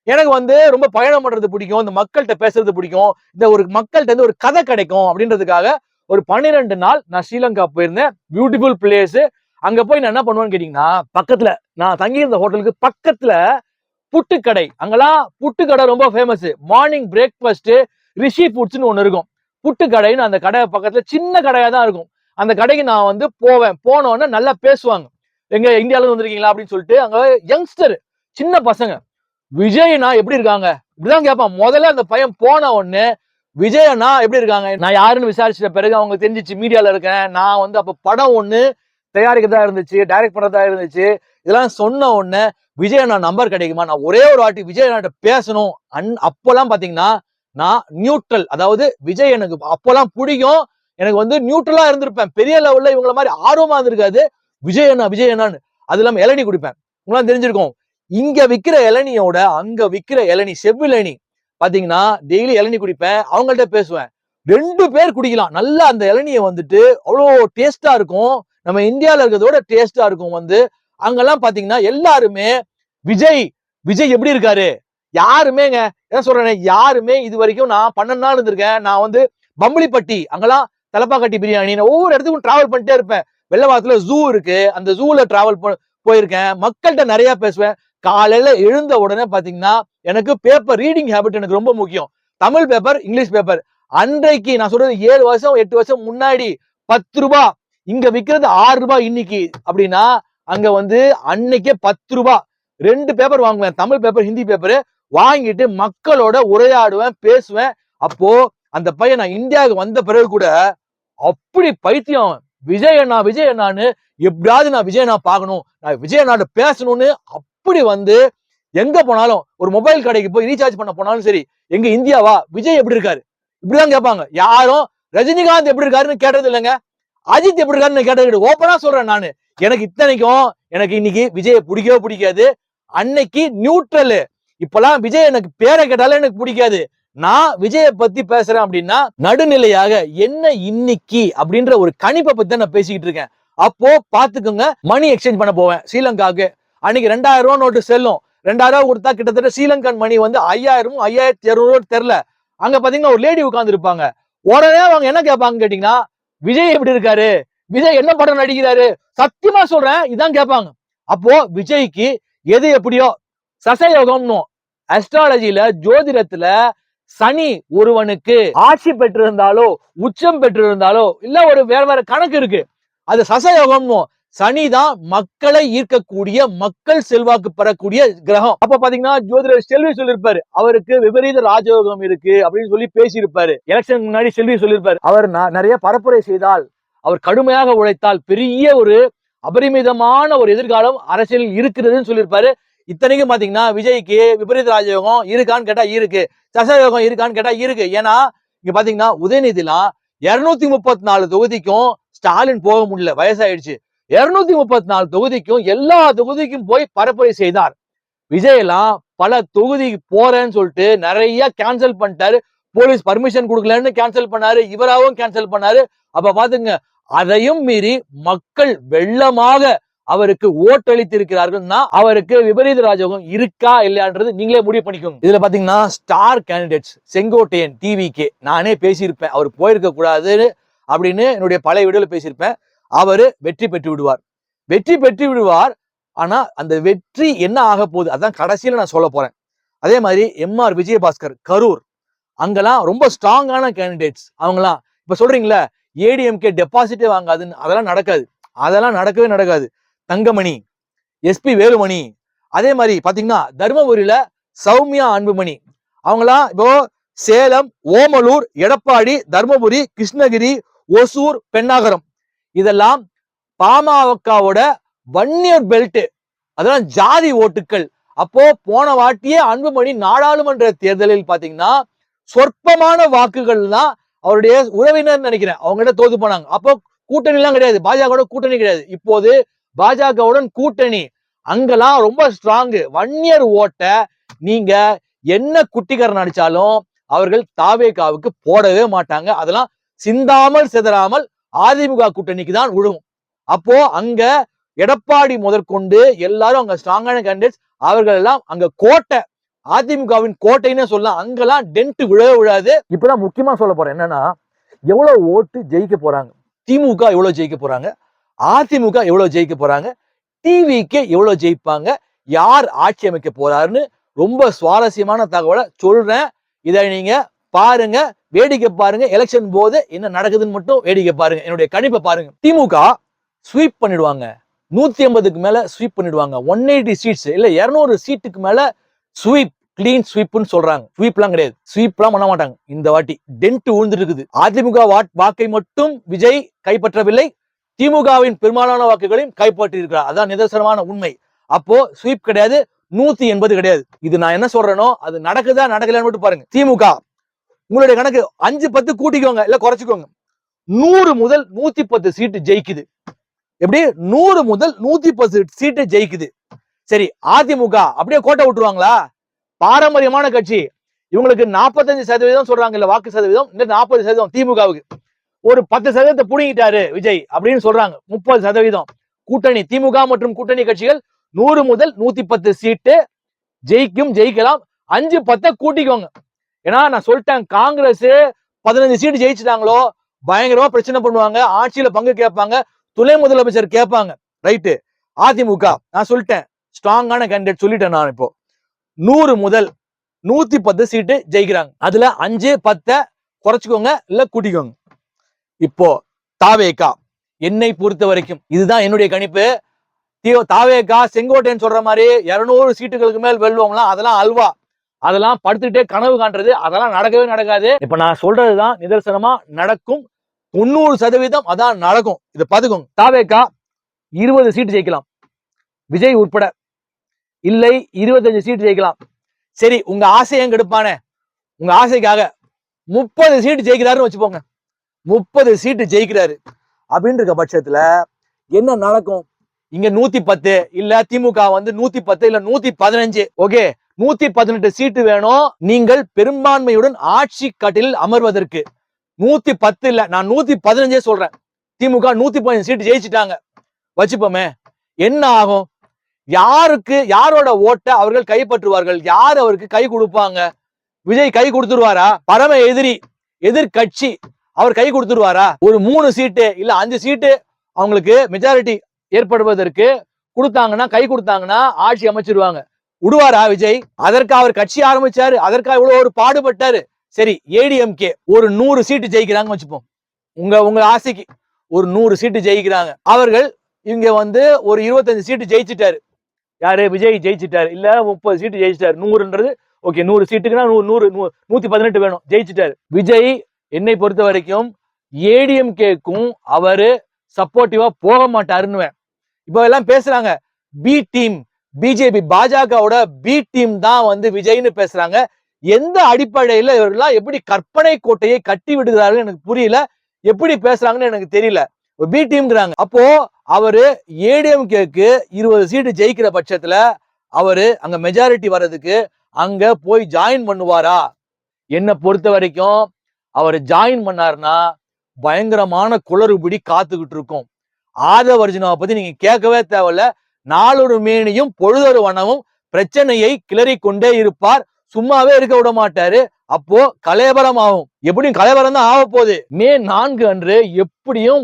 எனக்கு வந்து ரொம்ப பயணம் பண்றது பிடிக்கும், இந்த மக்கள்கிட்ட பேசுறது பிடிக்கும், இந்த ஒரு மக்கள்கிட்ட இருந்து ஒரு கதை கிடைக்கும் அப்படின்றதுக்காக ஒரு 12 நாள் நான் ஸ்ரீலங்கா போயிருந்தேன். Beautiful place. அங்க போய் நான் என்ன பண்ணுவேன்னு கேட்டீங்கன்னா, பக்கத்துல நான் தங்கியிருந்த ஹோட்டலுக்கு பக்கத்துல புட்டுக்கடை, அங்கெல்லாம் புட்டுக்கடை ரொம்ப ஃபேமஸ். மார்னிங் பிரேக்ஃபாஸ்ட் ரிஷி ஃபுட்ஸ்னு ஒண்ணு இருக்கும். புட்டுக்கடைன்னு அந்த கடை பக்கத்துல சின்ன கடையா தான் இருக்கும். அந்த கடைக்கு நான் வந்து போவேன். போனோன்னு நல்லா பேசுவாங்க. எங்க இந்தியால இருந்து வந்திருக்கீங்களா அப்படின்னு சொல்லிட்டு. அங்க யங்ஸ்டர் சின்ன பசங்க விஜய்னா எப்படி இருக்காங்க இப்படிதான் கேட்பான். முதல்ல அந்த பையன் போன உடனே விஜயண்ணா எப்படி இருக்காங்க, நான் யாருன்னு விசாரிச்சிட்ட பிறகு அவங்க தெரிஞ்சிச்சு மீடியால இருக்கேன். நான் வந்து அப்ப படம் ஒண்ணு தயாரிக்கிறதா இருந்துச்சு, டைரக்ட் பண்றதா இருந்துச்சு. இதெல்லாம் சொன்ன உடனே விஜயண்ணா நம்பர் கிடைக்குமா, நான் ஒரே ஒரு வாட்டி விஜயண்ணாட்ட பேசணும். அப்பெல்லாம் பாத்தீங்கன்னா நான் நியூட்ரல், அதாவது விஜய் எனக்கு அப்பெல்லாம் பிடிக்கும், எனக்கு வந்து நியூட்ரலா இருந்திருப்பேன். பெரிய லெவல்ல இவங்கள மாதிரி ஆர்வமா இருந்திருக்காது. விஜயண்ணா விஜயண்ணான்னு. அது இல்லாம இளநீ குடிப்பேன். உங்களாம் தெரிஞ்சிருக்கும். இங்க விக்கிற இளநியோட அங்க விக்கிற இளநீ, செவ்விளநீ பாத்தீங்கன்னா டெய்லி இளநீ குடிப்பேன். அவங்கள்ட்ட பேசுவேன். 2 பேர் குடிக்கலாம். நல்லா அந்த இளநியை வந்துட்டு அவ்வளோ டேஸ்டா இருக்கும். நம்ம இந்தியால இருக்கிறதோட டேஸ்டா இருக்கும். வந்து அங்கெல்லாம் பாத்தீங்கன்னா எல்லாருமே விஜய் விஜய் எப்படி இருக்காரு, யாருமேங்க என்ன சொல்றேன், யாருமே இது வரைக்கும் நான் 12 நாள் இருந்திருக்கேன். நான் வந்து பம்பளிப்பட்டி, அங்கெல்லாம் தலப்பாக்கட்டி பிரியாணி, நான் ஒவ்வொரு இடத்துக்கும் டிராவல் பண்ணிட்டே இருப்பேன். வெள்ளவாத்துல ஜூ இருக்கு, அந்த ஜூல டிராவல் போயிருக்கேன். மக்கள்கிட்ட நிறைய பேசுவேன். காலையில எழுந்த உடனே பாத்தீங்கன்னா எனக்கு பேப்பர் ரீடிங் ஹேபிட் எனக்கு ரொம்ப முக்கியம். Tamil paper, English paper. அன்றைக்கு நான் சொல்றது 7 வருஷம் 8 வருஷம் முன்னாடி 10 ரூபாய், இங்க விக்கிறது 6 ரூபாய் இன்னைக்கு அப்படின்னா, அங்க வந்து அன்னைக்கே 10 ரூபாய் 2 பேப்பர் வாங்குவேன். தமிழ் பேப்பர், ஹிந்தி பேப்பர் வாங்கிட்டு மக்களோட உரையாடுவேன், பேசுவேன். அப்போ அந்த பையன் நான் இந்தியாவுக்கு வந்த பிறகு கூட அப்படி பைத்தியம். விஜய் அண்ணா விஜய் அண்ணான்னு எப்படியாவது நான் விஜய் அண்ணா பார்க்கணும், நான் விஜய் அண்ணாட்ட பேசணும்னு அப்படி வந்து எங்க போனாலும், ஒரு மொபைல் கடைக்கு போய் ரீசார்ஜ் பண்ண போனாலும் சரி, எங்க இந்தியாவா விஜய் எப்படி இருக்காரு இப்படிதான் கேட்பாங்க. யாரும் ரஜினிகாந்த் எப்படி இருக்காருன்னு கேட்டது இல்லைங்க, அஜித் எப்படி இருக்காருன்னு கேட்டது. ஓப்பனா சொல்றேன் நானு. எனக்கு இத்தனைக்கும் எனக்கு இன்னைக்கு விஜய பிடிக்கவே பிடிக்காது. அன்னைக்கு நியூட்ரல். இப்பெல்லாம் விஜய் எனக்கு பேரை கேட்டாலும் எனக்கு பிடிக்காது. நான் விஜய பத்தி பேசுறேன் அப்படின்னா நடுநிலையாக என்ன இன்னைக்கு அப்படின்ற ஒரு கணிப்பை பத்தி நான் பேசிக்கிட்டு இருக்கேன். அப்போ பாத்துக்கோங்க, மணி எக்ஸ்சேஞ்ச் பண்ண போவேன் ஸ்ரீலங்காவுக்கு. அன்னைக்கு 2000 ரூபாய் நோட்டு செல்லும். 2000 ரூபாய் கொடுத்தா கிட்டத்தட்ட ஸ்ரீலங்கன் மணி வந்து 5000 5200 தெரியல. அங்க பாத்தீங்கன்னா ஒரு லேடி உட்கார்ந்து இருப்பாங்க. உடனே அவங்க என்ன கேட்பாங்க கேட்டீங்கன்னா, விஜய் எப்படி இருக்காரு, விஜய் என்ன படம் நடிக்கிறாரு, சத்தியமா சொல்றேன் இதான் கேட்பாங்க. அப்போ விஜய்க்கு எது எப்படியோ சசயோகம்னு அஸ்ட்ராலஜில ஜோதிடத்துல சனி ஒருவனுக்கு ஆட்சி பெற்றிருந்தாலோ உச்சம் பெற்றிருந்தாலோ இல்ல ஒரு வேற கணக்கு இருக்கு, அது சசயோகம். சனிதான் மக்களை ஈர்க்கக்கூடிய, மக்கள் செல்வாக்கு பெறக்கூடிய கிரகம். அப்ப பாத்தீங்கன்னா ஜோதிடர் செல்வி சொல்லியிருப்பாரு அவருக்கு விபரீத ராஜயோகம் இருக்கு அப்படின்னு சொல்லி பேசியிருப்பாரு. எலெக்ஷன் முன்னாடி செல்வி சொல்லியிருப்பாரு அவர் நிறைய பரப்புரை செய்தால், அவர் கடுமையாக உழைத்தால் பெரிய ஒரு அபரிமிதமான ஒரு எதிர்காலம் அரசியலில் இருக்கிறதுன்னு சொல்லியிருப்பாரு. இத்தனைக்கும் பாத்தீங்கன்னா விஜய்க்கு விபரீத ராஜயோகம் இருக்கான்னு கேட்டா இருக்கு, சசயோகம் இருக்கான்னு கேட்டா இருக்கு. ஏன்னா இங்க பாத்தீங்கன்னா உதயநிதிலாம் 234 தொகுதிக்கும் ஸ்டாலின் போக முடியல, வயசாயிடுச்சு. 234 தொகுதிக்கும் எல்லா தொகுதிக்கும் போய் பரப்புரை செய்தார். விஜய் எல்லாம் பல தொகுதிக்கு போறேன்னு சொல்லிட்டு நிறைய கேன்சல் பண்ணிட்டாரு. போலீஸ் பர்மிஷன் கொடுக்கலன்னு கேன்சல் பண்ணாரு, இவராகவும் கேன்சல் பண்ணாரு. அப்ப பாத்துங்க, அதையும் மீறி மக்கள் வெள்ளமாக அவருக்கு ஓட்டளித்திருக்கிறார்கள்னா அவருக்கு விபரீத ராஜயோகம் இருக்கா இல்லையான்றது நீங்களே முடிவு பண்ணிக்கோங்க. இதுல பாத்தீங்கன்னா ஸ்டார் கேண்டிடேட்ஸ் செங்கோட்டையன் டிவிக்கு நானே பேசியிருப்பேன், அவர் போயிருக்க கூடாது அப்படின்னு என்னுடைய பழைய வீடியோல பேசியிருப்பேன். அவரு வெற்றி பெற்று விடுவார், வெற்றி பெற்று விடுவார். ஆனா அந்த வெற்றி என்ன ஆக போகுது அதான் கடைசியில நான் சொல்ல போறேன். அதே மாதிரி எம்ஆர் விஜயபாஸ்கர் கரூர், அங்கெல்லாம் ரொம்ப ஸ்ட்ராங்கான கேண்டிடேட்ஸ். அவங்கலாம் இப்ப சொல்றீங்களா ஏடிஎம்கே டெபாசிட்டே வாங்காதுன்னு, அதெல்லாம் நடக்காது, அதெல்லாம் நடக்கவே நடக்காது. தங்கமணி, எஸ்பி வேலுமணி, அதே மாதிரி பாத்தீங்கன்னா தர்மபுரியில சௌமியா அன்புமணி, அவங்களாம் இப்போ சேலம், ஓமலூர், எடப்பாடி, தர்மபுரி, கிருஷ்ணகிரி, ஒசூர், பெண்ணாகரம், இதெல்லாம் பாமகவோட வன்னியர் பெல்ட், அதெல்லாம் ஜாதி ஓட்டுக்கள். அப்போ போன வாட்டியே அன்புமணி நாடாளுமன்ற தேர்தலில் பாத்தீங்கன்னா சொற்பமான வாக்குகள் தான் அவருடைய உறவினர் நினைக்கிறேன் அவங்ககிட்ட தோத்து போனாங்க. அப்போ கூட்டணி எல்லாம் கிடையாது, பாஜக கூட்டணி கிடையாது. இப்போது பாஜகவுடன் கூட்டணி, அங்கெல்லாம் ரொம்ப ஸ்ட்ராங். வன்னியர் ஓட்ட நீங்க என்ன குட்டிகரன் அடிச்சாலும் அவர்கள் தாவேகாவுக்கு போடவே மாட்டாங்க. அதெல்லாம் சிந்தாமல் சிதறாமல் அதிமுக கூட்டணிக்கு தான் விழுவும். அப்போ அங்க எடப்பாடி முதற்கொண்டு எல்லாரும் அங்க ஸ்ட்ராங்கான கேண்டிடேட்ஸ், அவர்கள் எல்லாம் அங்க கோட்டை, அதிமுகவின் கோட்டைன்னு சொல்லலாம். அங்கெல்லாம் டென்ட் விழவே விழாது. இப்பதான் முக்கியமா சொல்ல போறேன் என்னன்னா, எவ்வளவு ஓட்டு ஜெயிக்க போறாங்க, திமுக எவ்வளவு ஜெயிக்க போறாங்க, அதிமுக எவ்வளவு ஜெயிக்க போறாங்க, டிவிக்கு எவ்வளவு ஜெயிப்பாங்க, யார் ஆட்சி அமைக்க போறாருன்னு ரொம்ப சுவாரஸ்யமான தகவலை சொல்றேன். இதை நீங்க பாருங்க, வேடிக்கை பாருங்க. எலெக்ஷன் போது என்ன நடக்குதுன்னு மட்டும் வேடிக்கை பாருங்க, என்னுடைய கணிப்பை பாருங்க. திமுக ஸ்வீப் பண்ணிடுவாங்க, 150க்கு மேல ஸ்வீப் பண்ணிடுவாங்க. 180 சீட்ஸ் இல்ல 200 சீட்டுக்கு மேல ஸ்வீப், கிளீன் ஸ்வீப்னு சொல்றாங்க. ஸ்வீப்லாம் கிடையாது, ஸ்வீப்லாம் பண்ண மாட்டாங்க. இந்த வாட்டி டென்ட் விழுந்துட்டு இருக்குது. அதிமுக வாக்கை மட்டும் விஜய் கைப்பற்றவில்லை, திமுகவின் பெரும்பாலான வாக்குகளையும் கைப்பற்றி இருக்கிறார். அதான் நிதர்சனமான உண்மை. அப்போ ஸ்வீப் கிடையாது, 180 கிடையாது. இது நான் என்ன சொல்றேனோ அது நடக்குதா நடக்கலன்னு மட்டும் பாருங்க. திமுக உங்களுடைய கணக்கு 5-10 கூட்டிக்கோங்க இல்ல குறைச்சிக்கோங்க, 100 முதல் 110 சீட்டு ஜெயிக்குது. எப்படி 100 முதல் 110 சீட்டு ஜெயிக்குது. சரி, அதிமுக அப்படியே கோட்டை விட்டுருவாங்களா? பாரம்பரியமான கட்சி, இவங்களுக்கு 45% சொல்றாங்க இல்ல வாக்கு சதவீதம், இந்த 40% திமுகவுக்கு. ஒரு 10% புடிங்கிட்டாரு விஜய் அப்படின்னு சொல்றாங்க. 30% கூட்டணி திமுக மற்றும் கூட்டணி கட்சிகள் 100 முதல் 110 சீட்டு ஜெயிக்கும், ஜெயிக்கலாம். 5-10 கூட்டிக்கோங்க. ஏன்னா நான் சொல்லிட்டேன், காங்கிரஸ் 15 சீட்டு ஜெயிச்சுட்டாங்களோ பயங்கரமா பிரச்சனை பண்ணுவாங்க, ஆட்சியில பங்கு கேட்பாங்க, துணை முதலமைச்சர் கேட்பாங்க. ரைட்டு. அதிமுக நான் சொல்லிட்டேன், ஸ்ட்ராங்கான கேண்டிடேட் சொல்லிட்டேன் நான். இப்போ 100 முதல் 110 சீட்டு ஜெயிக்கிறாங்க. அதுல 5-10 குறைச்சிக்கோங்க இல்ல கூட்டிக்கோங்க. இப்போ தாவேகா, என்னை பொறுத்த வரைக்கும் இதுதான் என்னுடைய கணிப்பு. தாவேகா செங்கோட்டையன் சொல்ற மாதிரி 200 சீட்டுகளுக்கு மேல் வெல்லுவோம்லாம், அதெல்லாம் அல்வா, அதெல்லாம் படுத்துட்டே கனவு காண்றது, அதெல்லாம் நடக்கவே நடக்காது. இப்ப நான் சொல்றதுதான் நிதர்சனமா நடக்கும். 90% அதான் நடக்கும். இதை பாத்துக்கோங்க. தாவேகா 20 சீட்டு ஜெயிக்கலாம், விஜய் உட்பட. இல்லை 25 சீட்டு ஜெயிக்கலாம். சரி, உங்க ஆசையை கெடுப்பானே, உங்க ஆசைக்காக 30 சீட்டு ஜெயிக்கிறாருன்னு வச்சுப்போங்க. 30 சீட்டு ஜெயிக்கிறாரு அப்படின்னு இருக்க பட்சத்துல என்ன நடக்கும்? இங்க 110 இல்ல திமுக 110 இல்ல 115. ஓகே, 118 சீட்டு வேணும் நீங்கள் பெரும்பான்மையுடன் ஆட்சி கட்டிலில் அமர்வதற்கு. 110 இல்ல, நான் 115 சொல்றேன். திமுக 115 சீட்டு ஜெயிச்சுட்டாங்க வச்சுப்போமே, என்ன ஆகும்? யாருக்கு யாரோட ஓட்ட அவர்கள் கைப்பற்றுவார்கள்? யார் அவருக்கு கை கொடுப்பாங்க? விஜய் கை கொடுத்துருவாரா? பரம எதிரி, எதிர்கட்சி, அவர் கை கொடுத்துருவாரா? ஒரு 3 சீட்டு இல்ல 5 சீட்டு அவங்களுக்கு மெஜாரிட்டி ஏற்படுவதற்கு கொடுத்தாங்கன்னா, கை கொடுத்தாங்கன்னா ஆட்சி அமைச்சிருவாங்க. விடுவாரா விஜய்? அதற்கு அவர் கட்சி ஆரம்பிச்சாரு, அதற்காக இவ்வளவு ஒரு பாடுபட்டாரு. சரி ஏடிஎம்கே ஒரு 100 சீட்டு ஜெயிக்கிறாங்க வச்சுப்போம். உங்க ஆசைக்கு ஒரு 100 சீட்டு ஜெயிக்கிறாங்க. அவர்கள் இங்க வந்து ஒரு 25 சீட்டு ஜெயிச்சிட்டாரு. யாரு? விஜய் ஜெயிச்சிட்டாரு. இல்ல 30 சீட்டு ஜெயிச்சிட்டாரு. 100ன்றது ஓகே, 100 சீட்டுக்குன்னா 118 வேணும். ஜெயிச்சிட்டாரு விஜய். என்னை பொறுத்த வரைக்கும் ஏடிஎம்கேக்கும் அவரு சப்போர்ட்டிவா போக மாட்டாருன்னு. இப்ப எல்லாம் பேசுறாங்க பி டீம், பிஜேபி பாஜகவோட பி டீம் தான் வந்து விஜய்னு பேசுறாங்க. எந்த அடிப்படையில இவர்கள்லாம் எப்படி கற்பனை கோட்டையை கட்டி விடுகிறார்கள் எனக்கு புரியல. எப்படி பேசுறாங்கன்னு எனக்கு தெரியல. பி டீம்ங்கிறாங்க. அப்போ அவரு ஏடிஎம்கேக்கு 20 சீட்டு ஜெயிக்கிற பட்சத்துல அவரு அங்க மெஜாரிட்டி வர்றதுக்கு அங்க போய் ஜாயின் பண்ணுவாரா? என்ன பொறுத்த வரைக்கும் அவர் ஜாயின் பண்ணாருன்னா பயங்கரமான குளறுபடி காத்துக்கிட்டு இருக்கும். ஆதவ அர்ஜுனாவை பத்தி நீங்க கேட்கவே தேவையில்ல. நாளொரு மேனியும் பொழுதொரு வனமும் பிரச்சனையை கிளறி கொண்டே இருப்பார். சும்மாவே இருக்க விட மாட்டாரு. அப்போ கலேபரம் ஆகும். எப்படியும் கலேபரம் தான் ஆக போகுது. மே 4 அன்று எப்படியும்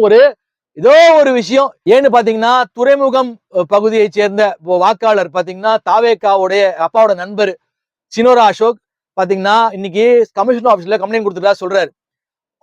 ஏதோ ஒரு விஷயம். ஏன்னு பாத்தீங்கன்னா துறைமுகம் பகுதியை சேர்ந்த வாக்காளர் பாத்தீங்கன்னா தாவேகாவுடைய அப்பாவோட நண்பர் சினோரா அசோக் பாத்தீங்கன்னா இன்னைக்கு கமிஷன் ஆபீஸ்ல கம்ப்ளைண்ட் கொடுத்துட்டா சொல்றாரு.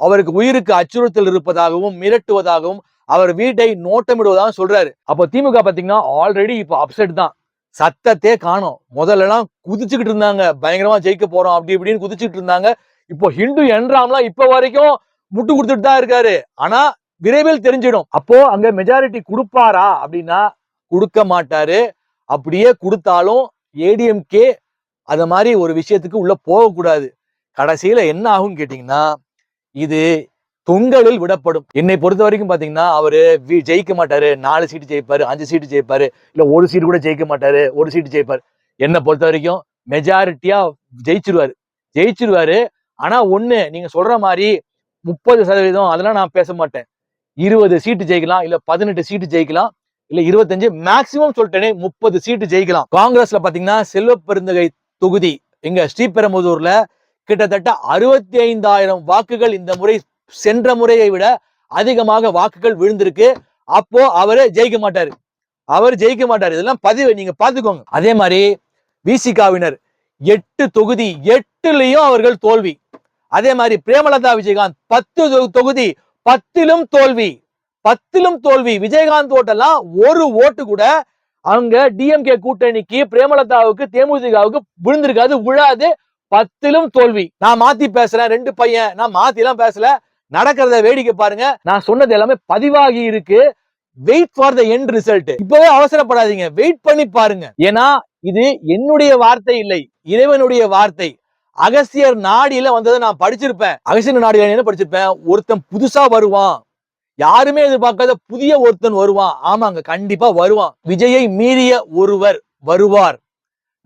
அவருக்கு உயிருக்கு அச்சுறுத்தல் இருப்பதாகவும் மிரட்டுவதாகவும் அவர் வீட்டை நோட்டமிடுவதாகவும் சொல்றாரு. அப்போ திமுக பாத்தீங்கன்னா ஆல்ரெடி இப்போ அப்செட் தான். சத்தத்தே காணோம். முதல்ல எல்லாம் குதிச்சுக்கிட்டு இருந்தாங்க, பயங்கரமா ஜெயிக்க போறோம் அப்படி இப்படின்னு குதிச்சுட்டு இருந்தாங்க. இப்போ ஹிந்து என்றாம்லாம் இப்ப வரைக்கும் முட்டு கொடுத்துட்டு தான் இருக்காரு. ஆனா விரைவில் தெரிஞ்சிடும். அப்போ அங்க மெஜாரிட்டி கொடுப்பாரா அப்படின்னா கொடுக்க மாட்டாரு. அப்படியே கொடுத்தாலும் ஏடிஎம்கே அத மாதிரி ஒரு விஷயத்துக்கு உள்ள போகக்கூடாது. கடைசியில என்ன ஆகும் கேட்டீங்கன்னா இது தொங்கலில் விடப்படும். என்னை பொறுத்த வரைக்கும் பாத்தீங்கன்னா அவரு ஜெயிக்க மாட்டாரு. 4 சீட்டு ஜெயிப்பாரு, 5 சீட்டு ஜெயிப்பாரு, இல்ல 1 சீட்டு கூட ஜெயிக்க மாட்டாரு, 1 சீட்டு ஜெயிப்பாரு. என்னை பொறுத்த வரைக்கும் மெஜாரிட்டியா ஜெயிச்சிருவாரு. ஆனா ஒண்ணு நீங்க சொல்ற மாதிரி 30% அதெல்லாம் நான் பேச மாட்டேன். 20 சீட்டு ஜெயிக்கலாம், இல்ல 18 சீட்டு ஜெயிக்கலாம், இல்ல 25, மேக்சிமம் சொல்லிட்டேனே 30 சீட்டு ஜெயிக்கலாம். காங்கிரஸ்ல பாத்தீங்கன்னா செல்வ பெருந்தகை தொகுதி எங்க ஸ்ரீபெரும்புதூர்ல கிட்டத்தட்ட 65,000 வாக்குகள் இந்த முறை சென்ற முறையை விட அதிகமாக வாக்குகள் விழுந்திருக்கு. அப்போ அவரு ஜெயிக்க மாட்டாரு. இதெல்லாம் பதிவு நீங்க பாத்துக்கோங்க. அதே மாதிரி விசிகாவினர் 8 தொகுதி 8லயும் அவர்கள் தோல்வி. அதே மாதிரி பிரேமலதா விஜயகாந்த் 10 தொகுதி 10லும் தோல்வி. விஜயகாந்த் ஓட்டெல்லாம் ஒரு ஓட்டு கூட அவங்க டிஎம்கே கூட்டணிக்கு பிரேமலதாவுக்கு தேமுதிகவுக்கு விழுந்திருக்காது, விழாது. 10லும் தோல்வி. நான் மாத்தி பேசுறேன், 2 பையன். நான் மாத்தி எல்லாம் பேசல, நடக்கிறத வேடிக்கை பாருங்க. நான் சொன்னது எல்லாமே பதிவாகி இருக்கு. Wait for the end result. இப்பவே அவசரப்படாதீங்க, வெயிட் பண்ணி பாருங்க. ஏன்னா இது என்னுடைய வார்த்தை இல்லை, இறைவனுடைய வார்த்தை. அகஸ்தியர் நாடியில வந்ததை நான் படிச்சிருப்பேன். அகஸ்தியர் நாடியில என்ன படிச்சிருப்பேன்? ஒருத்தன் புதுசா வருவான், யாருமே எதிர்பார்க்காத புதிய ஒருத்தன் வருவான். ஆமாங்க, கண்டிப்பா வருவான். விஜயை மீறிய ஒருவர் வருவார்.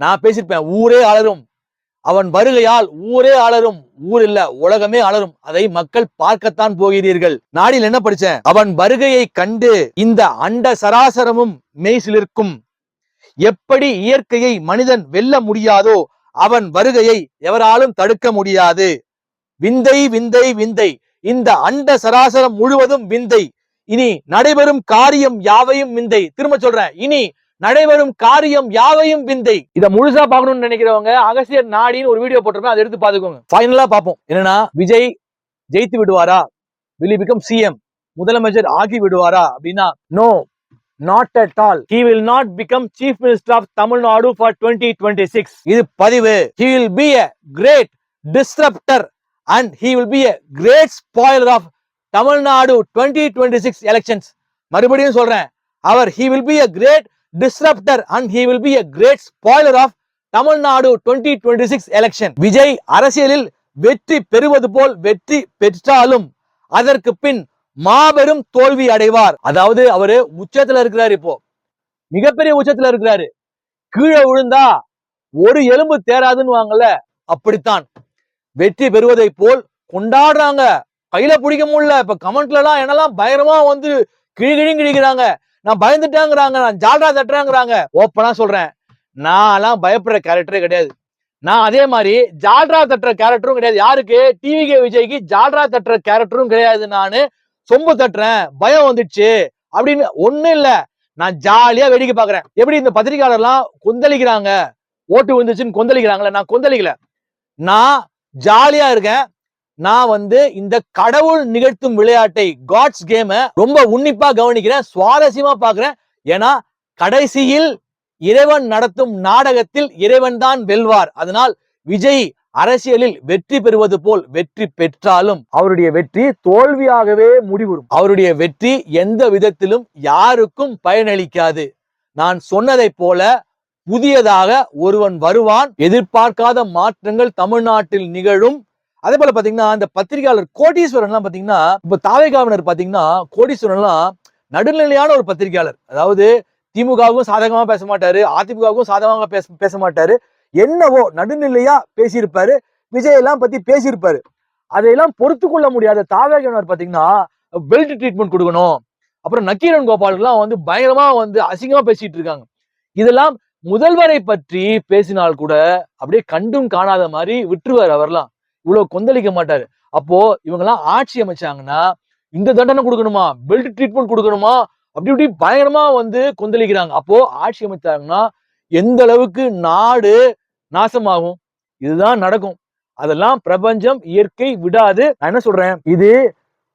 நான் பேசிருப்பேன், ஊரே அலரும். அவன் வருகையால் ஊரே அலரும். ஊர் இல்ல, உலகமே அலரும். அதை மக்கள் பார்க்கத்தான் போகிறீர்கள். நாடில் என்ன படிச்சேன்? அவன் வருகையை கண்டு இந்த அண்ட சராசரமும் மெய்சிலிருக்கும். எப்படி இயற்கையை மனிதன் வெல்ல முடியாதோ அவன் வருகையை எவராலும் தடுக்க முடியாது. விந்தை விந்தை விந்தை, இந்த அண்ட சராசரம் முழுவதும் விந்தை. இனி நடைபெறும் காரியம் யாவையும் விந்தை. திரும்ப சொல்றேன், இனி நடைபெறும் காரியம் யாவையும் விந்தை. இத முழுசா பார்க்கணும்னு நினைக்கிறவங்க அகஸ்தியர் நாடின்னு ஒரு வீடியோ போட்டிருப்பேன், அதை எடுத்து பாத்துக்கோங்க. ஃபைனலா பார்ப்போம். என்னன்னா, விஜய் ஜெயித்து விடுவாரா? will he become CM? முதலமைச்சர் ஆகி விடுவாரா அப்படின்னா no, not at all. He will not become Chief Minister of Tamil Nadu for 2026. இது பதிவு. He will be a great disruptor and he will be a great spoiler of Tamil Nadu 2026 elections. மறுபடியும் சொல்றேன், அவர் he will be a great disruptor and he will be a great spoiler of Tamil Nadu 2026 election. Vijay அரசியலில் வெற்றி பெறுவது போல் வெற்றி பெற்றாலும் அதற்கு பின் மாபெரும் தோல்வி அடைவார். அதாவது அவரு உச்சத்துல இருக்கிறாரு, இப்போ மிகப்பெரிய உச்சத்துல இருக்கிறாரு. கீழே விழுந்தா ஒரு எலும்பு தேராதுன்னு வாங்கல, அப்படித்தான். வெற்றி பெறுவதை போல் கொண்டாடுறாங்க, கையில பிடிக்க முடியல. இப்ப கமெண்ட்ல எல்லாம் என்னெல்லாம் பயங்கரமா வந்து கிழிக்கிறாங்க. நான் பயந்துட்டாங்கிறாங்க, நான் ஜால்ரா தட்டுறாங்கிறாங்க. ஓப்பனா சொல்றேன், நான் எல்லாம் பயப்படுற கேரக்டரே கிடையாது. நான் அதே மாதிரி ஜால்ரா தட்டுற கேரக்டரும் கிடையாது. யாருக்கு? டிவிகே விஜய்க்கு ஜால்ரா தட்டுற கேரக்டரும் கிடையாது. நானு சொம்பு தட்டுறேன், பயம் வந்துடுச்சு அப்படின்னு ஒண்ணும் இல்ல. நான் ஜாலியா வேடிக்கை பாக்குறேன். எப்படி இந்த பத்திரிகையாளர்லாம் கொந்தளிக்கிறாங்க, ஓட்டு வந்துச்சுன்னு கொந்தளிக்கிறாங்களே, நான் கொந்தளிக்கல. நான் ஜாலியா இருக்கேன். நான் இந்த கடவுள் நிகழ்த்தும் விளையாட்டை காட்ஸ் கேம ரொம்ப உன்னிப்பா கவனிக்கிறேன், சுவாரஸ்யமா பாக்குறேன். ஏன்னா கடைசியில் இறைவன் நடத்தும் நாடகத்தில் இறைவன் தான் வெல்வார். அதனால் விஜய் அரசியலில் வெற்றி பெறுவது போல் வெற்றி பெற்றாலும் அவருடைய வெற்றி தோல்வியாகவே முடிவுறும். அவருடைய வெற்றி எந்த விதத்திலும் யாருக்கும் பயனளிக்காது. நான் சொன்னதை போல புதியதாக ஒருவன் வருவான். எதிர்பார்க்காத மாற்றங்கள் தமிழ்நாட்டில் நிகழும். அதே போல பாத்தீங்கன்னா இந்த பத்திரிகையாளர் கோடீஸ்வரன் எல்லாம் பாத்தீங்கன்னா, இப்ப தாவேகாவினர் பாத்தீங்கன்னா கோடீஸ்வரன் எல்லாம் நடுநிலையான ஒரு பத்திரிகையாளர். அதாவது திமுகவுக்கும் சாதகமா பேச மாட்டாரு, அதிமுகவுக்கும் சாதகமா பேச மாட்டாரு. என்னவோ நடுநிலையா பேசியிருப்பாரு. விஜய் எல்லாம் பத்தி பேசியிருப்பாரு. அதையெல்லாம் பொறுத்து கொள்ள முடியாத தாவேகாவினர் பாத்தீங்கன்னா பெல்ட் ட்ரீட்மெண்ட் கொடுக்கணும், அப்புறம் நக்கீரன் கோபாலுக்கு பயங்கரமா அசிங்கமா பேசிட்டு இருக்காங்க. இதெல்லாம் முதல்வரை பற்றி பேசினால் கூட அப்படியே கண்டும் காணாத மாதிரி விட்டுருவாரு. அவர்லாம் இவ்வளவு கொந்தளிக்க மாட்டாரு. அப்போ இவங்க எல்லாம் ஆட்சி அமைச்சாங்கன்னா இந்த தண்டனை கொடுக்கணுமா, பெல்ட் ட்ரீட்மெண்ட் கொடுக்கணுமா, அப்படி இப்படி பயங்கரமா கொந்தளிக்கிறாங்க. அப்போ ஆட்சி அமைச்சாங்கன்னா எந்த அளவுக்கு நாடு நாசமாகும், இதுதான் நடக்கும். அதெல்லாம் பிரபஞ்சம் இயற்கை விடாது. நான் என்ன சொல்றேன், இது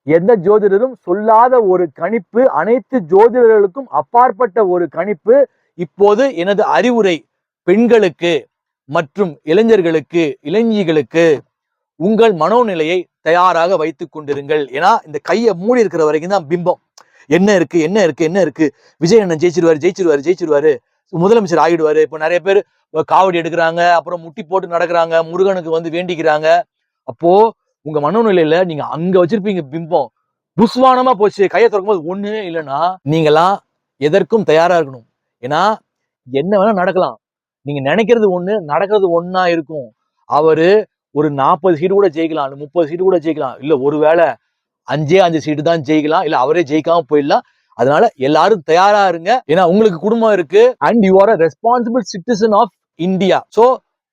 எந்த ஜோதிடரும் சொல்லாத ஒரு கணிப்பு, அனைத்து ஜோதிடர்களுக்கும் அப்பாற்பட்ட ஒரு கணிப்பு. இப்போது எனது அறிவுரை பெண்களுக்கு மற்றும் இளைஞர்களுக்கு, இளைஞிகளுக்கு, உங்கள் மனோநிலையை தயாராக வைத்துக் கொண்டிருங்கள். ஏன்னா இந்த கையை மூடி இருக்கிற வரைக்கும் தான் பிம்பம். என்ன இருக்கு என்ன இருக்கு என்ன இருக்கு, விஜய் அண்ணன் ஜெயிச்சிருவாரு, முதலமைச்சர் ஆகிடுவாரு. இப்ப நிறைய பேர் காவடி எடுக்கிறாங்க, அப்புறம் முட்டி போட்டு நடக்கிறாங்க, முருகனுக்கு வேண்டிக்கிறாங்க. அப்போ உங்க மனோநிலையில நீங்க அங்க வச்சிருப்பீங்க பிம்பம், புஸ்வானமா போச்சு. கையை திறக்கும் போது ஒண்ணு இல்லைன்னா நீங்களாம் எதற்கும் தயாரா இருக்கணும். ஏன்னா என்ன வேணா நடக்கலாம். நீங்க நினைக்கிறது ஒண்ணு, நடக்கிறது ஒண்ணா இருக்கும். அவரு ஒரு 40 சீட்டு கூட ஜெயிக்கலாம், 30 சீட்டு கூட ஜெயிக்கலாம், இல்ல ஒருவேளை 5 சீட்டு தான் ஜெயிக்கலாம், இல்ல அவரே ஜெயிக்காம போயிடலாம். அதனால எல்லாரும் தயாரா இருங்க. ஏன்னா உங்களுக்கு குடும்பம் இருக்கு, and you are a responsible citizen of India. So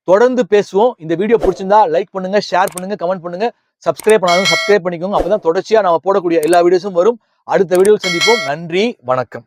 தொடர்ந்து பேசுவோம். இந்த வீடியோ பிடிச்சிருந்தா லைக் பண்ணுங்க, ஷேர் பண்ணுங்க, கமெண்ட் பண்ணுங்க. சப்ஸ்கிரைப் பண்ணாலும் சப்ஸ்கிரைப் பண்ணிக்கோங்க. அப்பதான் தொடர்ச்சியா நம்ம போடக்கூடிய எல்லா வீடியோஸும் வரும். அடுத்த வீடியோவில் சந்திப்போம். நன்றி, வணக்கம்.